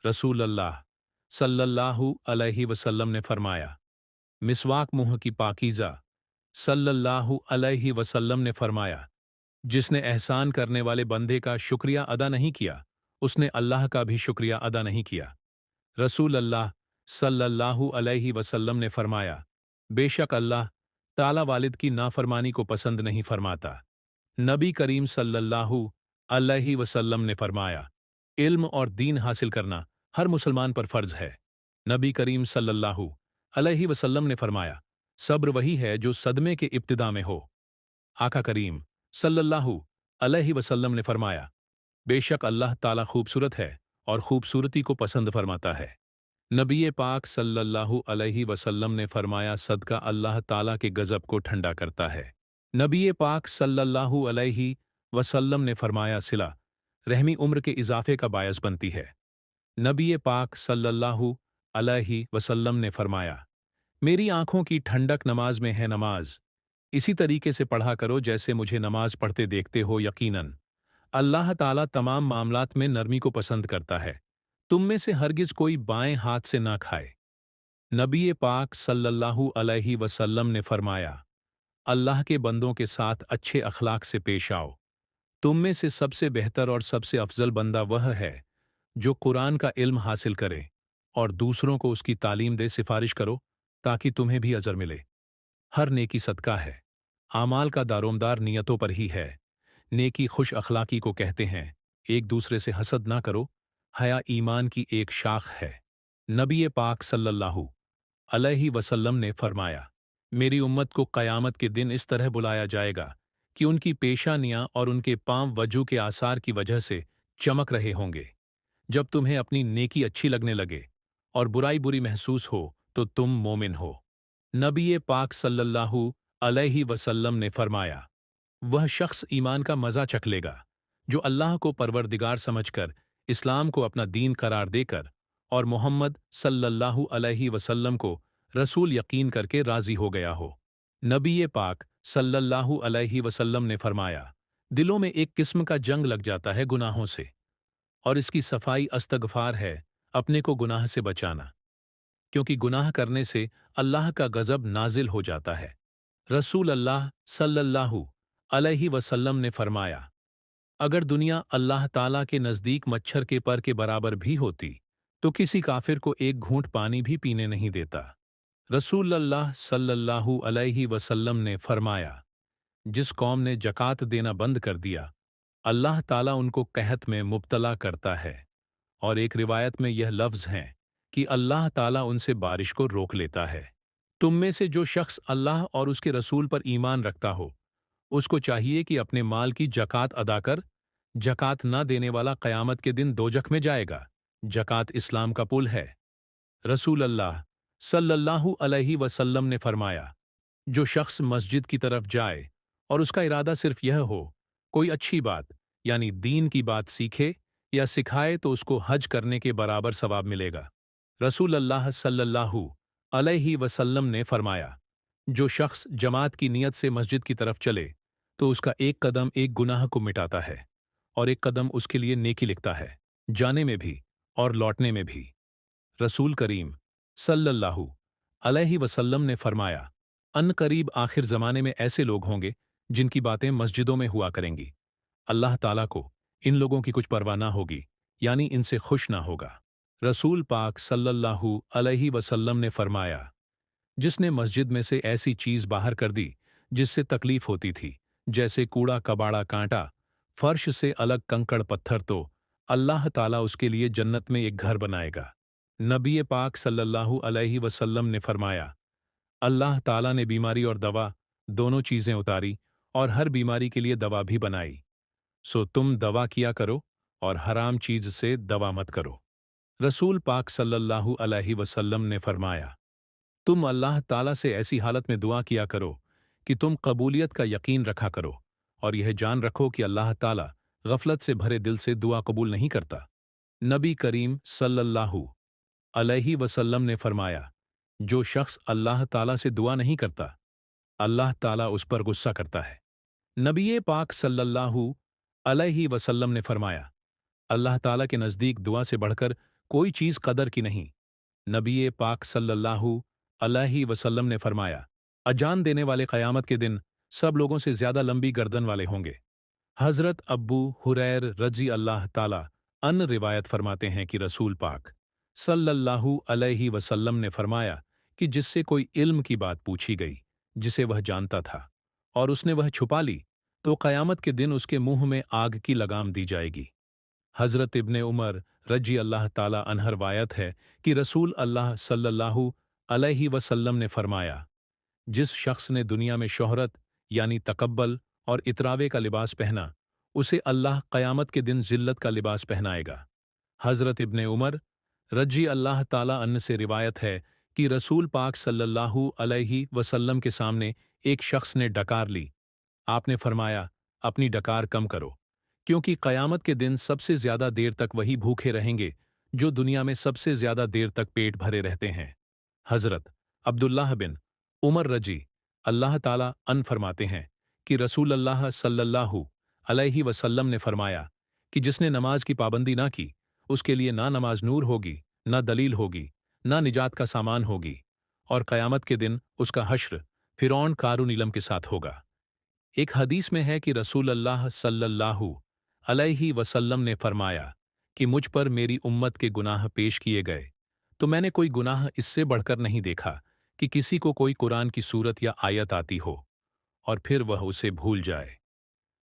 रसूल अल्लाह सल्लल्लाहु अलैहि वसल्लम ने फरमाया, मिसवाक मुंह की पाकीज़ा। सल्लल्लाहु अलैहि वसल्लम ने फरमाया, जिसने एहसान करने वाले बंदे का शुक्रिया अदा नहीं किया उसने अल्लाह का भी शुक्रिया अदा नहीं किया। रसूल अल्लाह सल्लल्लाहु अलैहि वसल्लम ने फरमाया, बेशक अल्लाह ताला वालिद की नाफरमानी को पसंद नहीं फरमाता। नबी करीम सल्लल्लाहु अलैहि वसल्लम ने फरमाया, इल्म और दीन हासिल करना हर मुसलमान पर फर्ज है। नबी करीम सल्लल्लाहु अलैहि वसल्लम ने फरमाया, सब्र वही है जो सदमे के इब्तिदा में हो। आका करीम सल्लल्लाहु अलैहि वसल्लम ने फरमाया, बेशक अल्लाह ताला खूबसूरत है और खूबसूरती को पसंद फरमाता है। नबी पाक सल्लल्लाहु अलैहि वसल्लम ने फरमाया, सदका अल्लाह ताला के गज़ब को ठंडा करता है। नबी पाक सल्लल्लाहु अलैहि वसल्लम ने फरमाया, सिला रहमी उम्र के इजाफे का बायस बनती है। नबी पाक सल्लल्लाहु अलैहि वसल्लम ने फरमाया, मेरी आंखों की ठंडक नमाज में है। नमाज इसी तरीके से पढ़ा करो जैसे मुझे नमाज पढ़ते देखते हो। यकीनन अल्लाह ताला तमाम मामलात में नरमी को पसंद करता है। तुम में से हरगिज कोई बाएं हाथ से ना खाए। नबी पाक सल्लल्लाहु अलैहि वसल्लम ने फरमाया, अल्लाह के बंदों के साथ अच्छे अखलाक से पेश आओ। तुम में से सबसे बेहतर और सबसे अफजल बंदा वह है जो कुरान का इल्म हासिल करे और दूसरों को उसकी तालीम दे। सिफारिश करो ताकि तुम्हें भी अजर मिले। हर नेकी सदका है। आमाल का दारोमदार नियतों पर ही है। नेकी खुश अखलाकी को कहते हैं। एक दूसरे से हसद ना करो। हया ईमान की एक शाख है। नबी पाक सल्लल्लाहु अलैहि वसल्लम ने फरमाया, मेरी उम्मत को क़यामत के दिन इस तरह बुलाया जाएगा कि उनकी पेशानियां और उनके पांव वजू के आसार की वजह से चमक रहे होंगे। जब तुम्हें अपनी नेकी अच्छी लगने लगे और बुराई बुरी महसूस हो तो तुम मोमिन हो। नबी पाक सल्लल्लाहु अलैहि वसल्लम ने फरमाया, वह शख्स ईमान का मज़ा चख लेगा जो अल्लाह को परवरदिगार समझकर, इस्लाम को अपना दीन करार देकर और मोहम्मद सल्लल्लाहु अलैहि वसल्लम को रसूल यकीन करके राज़ी हो गया हो। नबी पाक सल्लल्लाहु अलैहि वसल्लम ने फरमाया, दिलों में एक किस्म का जंग लग जाता है गुनाहों से, और इसकी सफाई अस्तगफार है, अपने को गुनाह से बचाना, क्योंकि गुनाह करने से अल्लाह का गज़ब नाजिल हो जाता है। रसूल अल्लाह सल्लल्लाहु अलैहि वसल्लम ने फरमाया, अगर दुनिया अल्लाह ताला के नज़दीक मच्छर के पर के बराबर भी होती तो किसी काफिर को एक घूंट पानी भी पीने नहीं देता। रसूल अल्लाह सल्लल्लाहु अलैहि वसल्लम ने फरमाया, जिस कौम ने जकात देना बंद कर दिया, अल्लाह ताला उनको कहत में मुब्तला करता है। और एक रिवायत में यह लफ्ज़ हैं कि अल्लाह ताला उनसे बारिश को रोक लेता है। तुम में से जो शख्स अल्लाह और उसके रसूल पर ईमान रखता हो, उसको चाहिए कि अपने माल की जकात अदा कर। जकात ना देने वाला क़यामत के दिन दोजख में जाएगा। जकात इस्लाम का पुल है। रसूल अल्लाह सल्लल्लाहु अलैहि वसल्लम ने फरमाया, जो शख्स मस्जिद की तरफ जाए और उसका इरादा सिर्फ यह हो, कोई अच्छी बात यानी दीन की बात सीखे या सिखाए तो उसको हज करने के बराबर सवाब मिलेगा। रसूल अल्लाह सल्लल्लाहु अलैहि वसल्लम ने फरमाया, जो शख्स जमात की नीयत से मस्जिद की तरफ चले तो उसका एक कदम एक गुनाह को मिटाता है और एक कदम उसके लिए नेकी लिखता है, जाने में भी और लौटने में भी। रसूल करीम सल्लल्लाहु अलैहि वसल्लम ने फरमाया, अनकरीब आखिर ज़माने में ऐसे लोग होंगे जिनकी बातें मस्जिदों में हुआ करेंगी। अल्लाह ताला को इन लोगों की कुछ परवाह ना होगी, यानी इनसे खुश ना होगा। रसूल पाक सल्लल्लाहु अलैहि वसल्लम ने फरमाया, जिसने मस्जिद में से ऐसी चीज़ बाहर कर दी जिससे तकलीफ होती थी, जैसे कूड़ा कबाड़ा कांटा, फर्श से अलग कंकड़ पत्थर, तो अल्लाह ताला उसके लिए जन्नत में एक घर बनाएगा। नबी पाक सल्लल्लाहु अलैहि वसल्लम ने फरमाया, अल्लाह ताला ने बीमारी और दवा दोनों चीज़ें उतारी और हर बीमारी के लिए दवा भी बनाई। सो तुम दवा किया करो और हराम चीज़ से दवा मत करो। रसूल पाक सल्लल्लाहु अलैहि वसल्लम ने फरमाया, तुम अल्लाह ताला से ऐसी हालत में दुआ किया करो कि तुम कबूलियत का यकीन रखा करो और यह जान रखो कि अल्लाह ताला गफलत से भरे दिल से दुआ कबूल नहीं करता। नबी करीम सल्लल्लाहु अलैहि वसल्लम ने फरमाया, जो शख्स अल्लाह ताला से दुआ नहीं करता, अल्लाह ताला उस पर गुस्सा करता है। नबी पाक सल्लल्लाहु अलैहि वसल्लम ने फरमाया, अल्लाह ताला के नज़दीक दुआ से बढ़कर कोई चीज़ कदर की नहीं। नबी पाक सल्लल्लाहु अलैहि वसल्लम ने फरमाया, अजान देने वाले क़यामत के दिन सब लोगों से ज़्यादा लंबी गर्दन वाले होंगे। हज़रत अब्बू हुरैर रज़ी अल्लाह ताला अन रिवायत फरमाते हैं कि रसूल पाक सल्लल्लाहु अलैहि वसल्लम ने फरमाया कि जिससे कोई इल्म की बात पूछी गई, जिसे वह जानता था, और उसने वह छुपा ली, तो क़यामत के दिन उसके मुंह में आग की लगाम दी जाएगी। हज़रत इब्ने उमर रज़ी अल्लाह ताला अन्हु रवायत है कि रसूल अल्लाह सल्लल्लाहु अलैहि वसल्लम ने फरमाया, जिस शख्स ने दुनिया में शोहरत यानी तकब्बल और इतरावे का लिबास पहना, उसे अल्लाह क़यामत के दिन ज़िल्लत का लिबास पहनाएगा। हज़रत इब्ने उमर रज़ी अल्लाह ताला अन्हु से रिवायत है कि रसूल पाक सल्लल्लाहु अलैहि वसल्लम के सामने एक शख्स ने डकार ली। आपने फरमाया, अपनी डकार कम करो, क्योंकि क़यामत के दिन सबसे ज़्यादा देर तक वही भूखे रहेंगे जो दुनिया में सबसे ज़्यादा देर तक पेट भरे रहते हैं। हज़रत अब्दुल्लाह बिन उमर रजी अल्लाह ताला अन फरमाते हैं कि रसूल अल्लाह सल्लल्लाहु अलैहि वसल्लम ने फरमाया कि जिसने नमाज की पाबंदी ना की, उसके लिए ना नमाज नूर होगी, ना दलील होगी, ना निजात का सामान होगी, और क़यामत के दिन उसका हश्र फ़िरौन कारून इलम के साथ होगा। एक हदीस में है कि रसूल अल्लाह सल्लल्लाहु अलैहि वसल्लम ने फरमाया कि मुझ पर मेरी उम्मत के गुनाह पेश किए गए, तो मैंने कोई गुनाह इससे बढ़कर नहीं देखा कि किसी को कोई कुरान की सूरत या आयत आती हो और फिर वह उसे भूल जाए।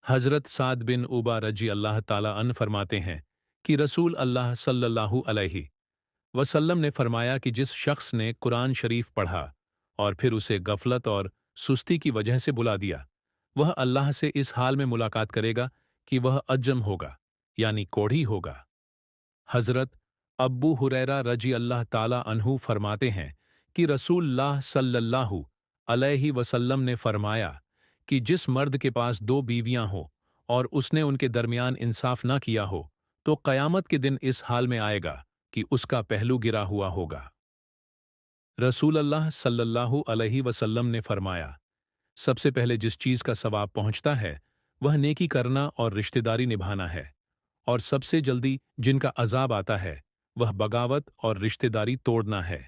हज़रत साद बिन उबा रजी अल्लाह ताला अन फरमाते हैं कि रसूल अल्लाह सल्लल्लाहु अलैहि वसल्लम ने फरमाया कि जिस शख्स ने कुरान शरीफ पढ़ा और फिर उसे गफलत और सुस्ती की वजह से बुला दिया, वह अल्लाह से इस हाल में मुलाकात करेगा कि वह अज्जम होगा, यानी कोढ़ी होगा। हज़रत अब्बू हुरैरा रजी अल्लाह ताला अन्हु फरमाते हैं कि रसूलुल्लाह सल्लल्लाहु अलैहि वसल्लम ने फरमाया कि जिस मर्द के पास दो बीवियां हो और उसने उनके दरमियान इंसाफ ना किया हो, तो क़यामत के दिन इस हाल में आएगा कि उसका पहलू गिरा हुआ होगा। रसूलुल्लाह सल्लल्लाहु अलैहि वसल्लम ने फरमाया, सबसे पहले जिस चीज़ का सवाब पहुंचता है, वह नेकी करना और रिश्तेदारी निभाना है, और सबसे जल्दी जिनका अजाब आता है, वह बगावत और रिश्तेदारी तोड़ना है।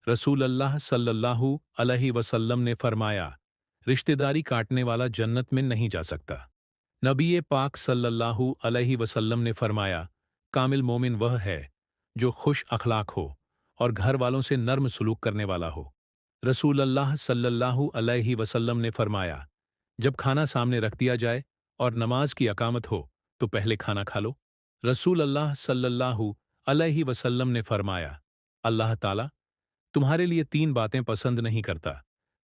रसूल अल्लाह सल्लल्लाहु अलैहि वसल्लम ने फरमाया, रिश्तेदारी काटने वाला जन्नत में नहीं जा सकता। नबी पाक सल्लल्लाहु अलैहि वसल्लम ने फरमाया, कामिल मोमिन वह है जो खुश अखलाक हो और घर वालों से नर्म सलूक करने वाला हो। रसूल अल्लाह सल्लल्लाहु अलैहि वसल्लम ने फरमाया, जब खाना सामने रख दिया जाए और नमाज की अकामत हो, तो पहले खाना खा लो। रसूल अल्लाह सल्लल्लाहु अलैहि वसल्लम ने फरमाया, अल्लाह ताला तुम्हारे लिए तीन बातें पसंद नहीं करता,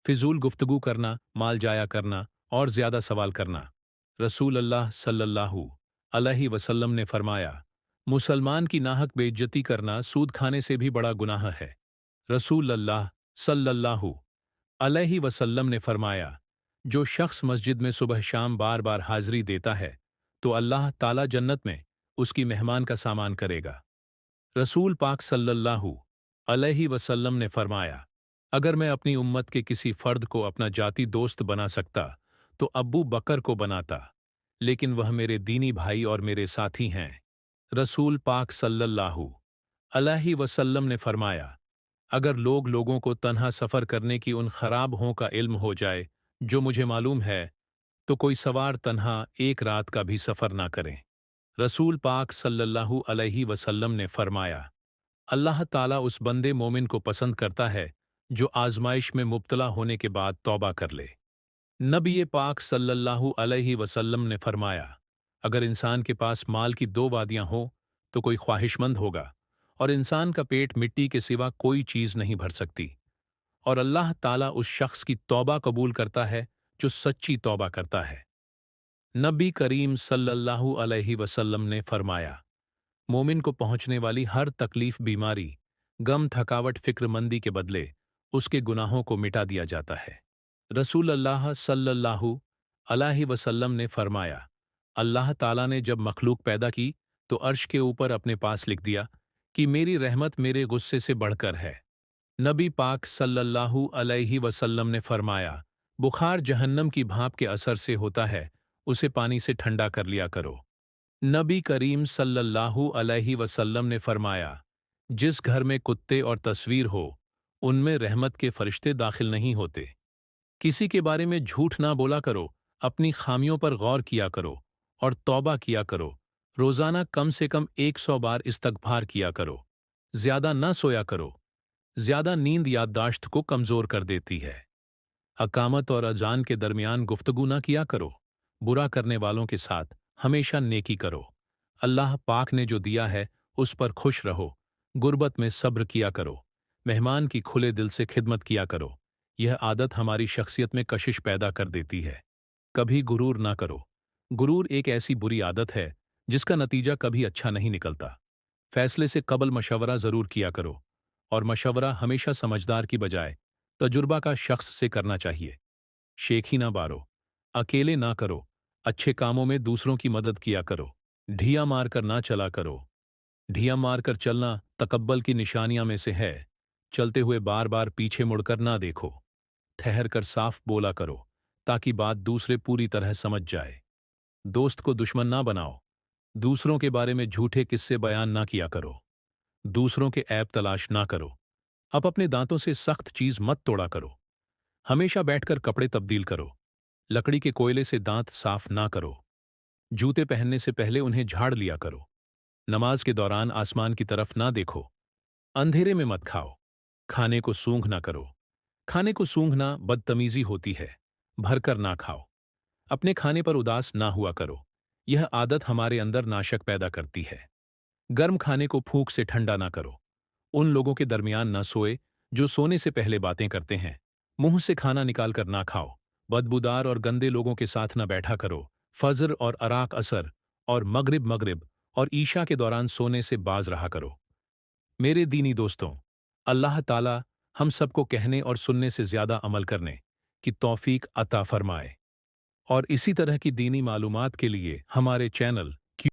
फिजूल गुफ्तगू करना, माल जाया करना और ज्यादा सवाल करना। रसूल अल्लाह सल्लल्लाहु अलैहि वसल्लम ने फरमाया, मुसलमान की नाहक बेइज्जती करना सूद खाने से भी बड़ा गुनाह है। रसूल अल्लाह सल्लल्लाहु अलैहि वसल्लम ने फरमाया, जो शख्स मस्जिद में सुबह शाम बार बार हाजिरी देता है, तो अल्लाह ताला जन्नत में उसकी मेहमान का सामान करेगा। रसूल पाक सल्लल्लाहु अलैहि वसल्लम ने फरमाया, अगर मैं अपनी उम्मत के किसी फर्द को अपना जाती दोस्त बना सकता, तो अब्बू बकर को बनाता, लेकिन वह मेरे दीनी भाई और मेरे साथी हैं। रसूल पाक सल्लल्लाहु अलैहि वसल्लम ने फरमाया, अगर लोगों को तन्हा सफ़र करने की उन खराब हों का इल्म हो जाए जो मुझे मालूम है, तो कोई सवार तन्हा एक रात का भी सफ़र ना करें। रसूल पाक सल्लल्लाहु अलैहि वसल्लम ने फरमाया, अल्लाह ताला उस बंदे मोमिन को पसंद करता है जो आजमाइश में मुब्तला होने के बाद तौबा कर ले। नबी पाक सल्लल्लाहु अलैहि वसल्लम ने फरमाया, अगर इंसान के पास माल की दो वादियां हो तो कोई ख्वाहिशमंद होगा, और इंसान का पेट मिट्टी के सिवा कोई चीज नहीं भर सकती, और अल्लाह ताला उस शख्स की तौबा कबूल करता है जो सच्ची तौबा करता है। नबी करीम सल्लल्लाहु अलैहि वसल्लम ने फरमाया, मोमिन को पहुंचने वाली हर तकलीफ, बीमारी, गम, थकावट, फिक्रमंदी के बदले उसके गुनाहों को मिटा दिया जाता है। रसूल अल्लाह सल्लल्लाहु अलैहि वसल्लम ने फरमाया, अल्लाह ताला ने जब मखलूक पैदा की तो अर्श के ऊपर अपने पास लिख दिया कि मेरी रहमत मेरे गुस्से से बढ़कर है। नबी पाक सल्लल्लाहु अलैहि वसल्लम ने फरमाया, बुखार जहन्नम की भाप के असर से होता है, उसे पानी से ठंडा कर लिया करो। नबी करीम सल्लल्लाहु अलैहि वसल्लम ने फरमाया, जिस घर में कुत्ते और तस्वीर हो, उनमें रहमत के फरिश्ते दाखिल नहीं होते। किसी के बारे में झूठ ना बोला करो, अपनी खामियों पर गौर किया करो और तौबा किया करो। रोजाना कम से कम 100 बार इस्तगफार किया करो। ज्यादा ना सोया करो, ज्यादा नींद याददाश्त को कमजोर कर देती है। अकामत और अजान के दरमियान गुफ्तगू ना किया करो। बुरा करने वालों के साथ हमेशा नेकी करो। अल्लाह पाक ने जो दिया है उस पर खुश रहो। गुर्बत में सब्र किया करो। मेहमान की खुले दिल से खिदमत किया करो। यह आदत हमारी शख्सियत में कशिश पैदा कर देती है। कभी गुरूर ना करो। गुरूर एक ऐसी बुरी आदत है जिसका नतीजा कभी अच्छा नहीं निकलता। फैसले से कबल मशवरा जरूर किया करो, और मशवरा हमेशा समझदार की बजाय तजुर्बा का शख्स से करना चाहिए। शेखी ना बारो। अकेले ना करो। अच्छे कामों में दूसरों की मदद किया करो। ढिया मारकर ना चला करो। ढिया मारकर चलना तकब्बल की निशानियां में से है। चलते हुए बार बार पीछे मुड़कर ना देखो। ठहर कर साफ बोला करो ताकि बात दूसरे पूरी तरह समझ जाए। दोस्त को दुश्मन ना बनाओ। दूसरों के बारे में झूठे किस्से बयान ना किया करो। दूसरों के ऐब तलाश ना करो। अब अपने दांतों से सख्त चीज मत तोड़ा करो। हमेशा बैठकर कपड़े तब्दील करो। लकड़ी के कोयले से दांत साफ ना करो। जूते पहनने से पहले उन्हें झाड़ लिया करो। नमाज के दौरान आसमान की तरफ ना देखो। अंधेरे में मत खाओ। खाने को सूंघ ना करो। खाने को सूंघना बदतमीजी होती है। भरकर ना खाओ। अपने खाने पर उदास ना हुआ करो। यह आदत हमारे अंदर नाशक पैदा करती है। गर्म खाने को फूंक से ठंडा ना करो। उन लोगों के दरमियान न सोए जो सोने से पहले बातें करते हैं। मुंह से खाना निकाल कर ना खाओ। बदबूदार और गंदे लोगों के साथ न बैठा करो। फजर और अराक असर और मगरिब और ईशा के दौरान सोने से बाज रहा करो। मेरे दीनी दोस्तों, अल्लाह ताला हम सबको कहने और सुनने से ज्यादा अमल करने की तौफीक अता फरमाए। और इसी तरह की दीनी मालूमात के लिए हमारे चैनल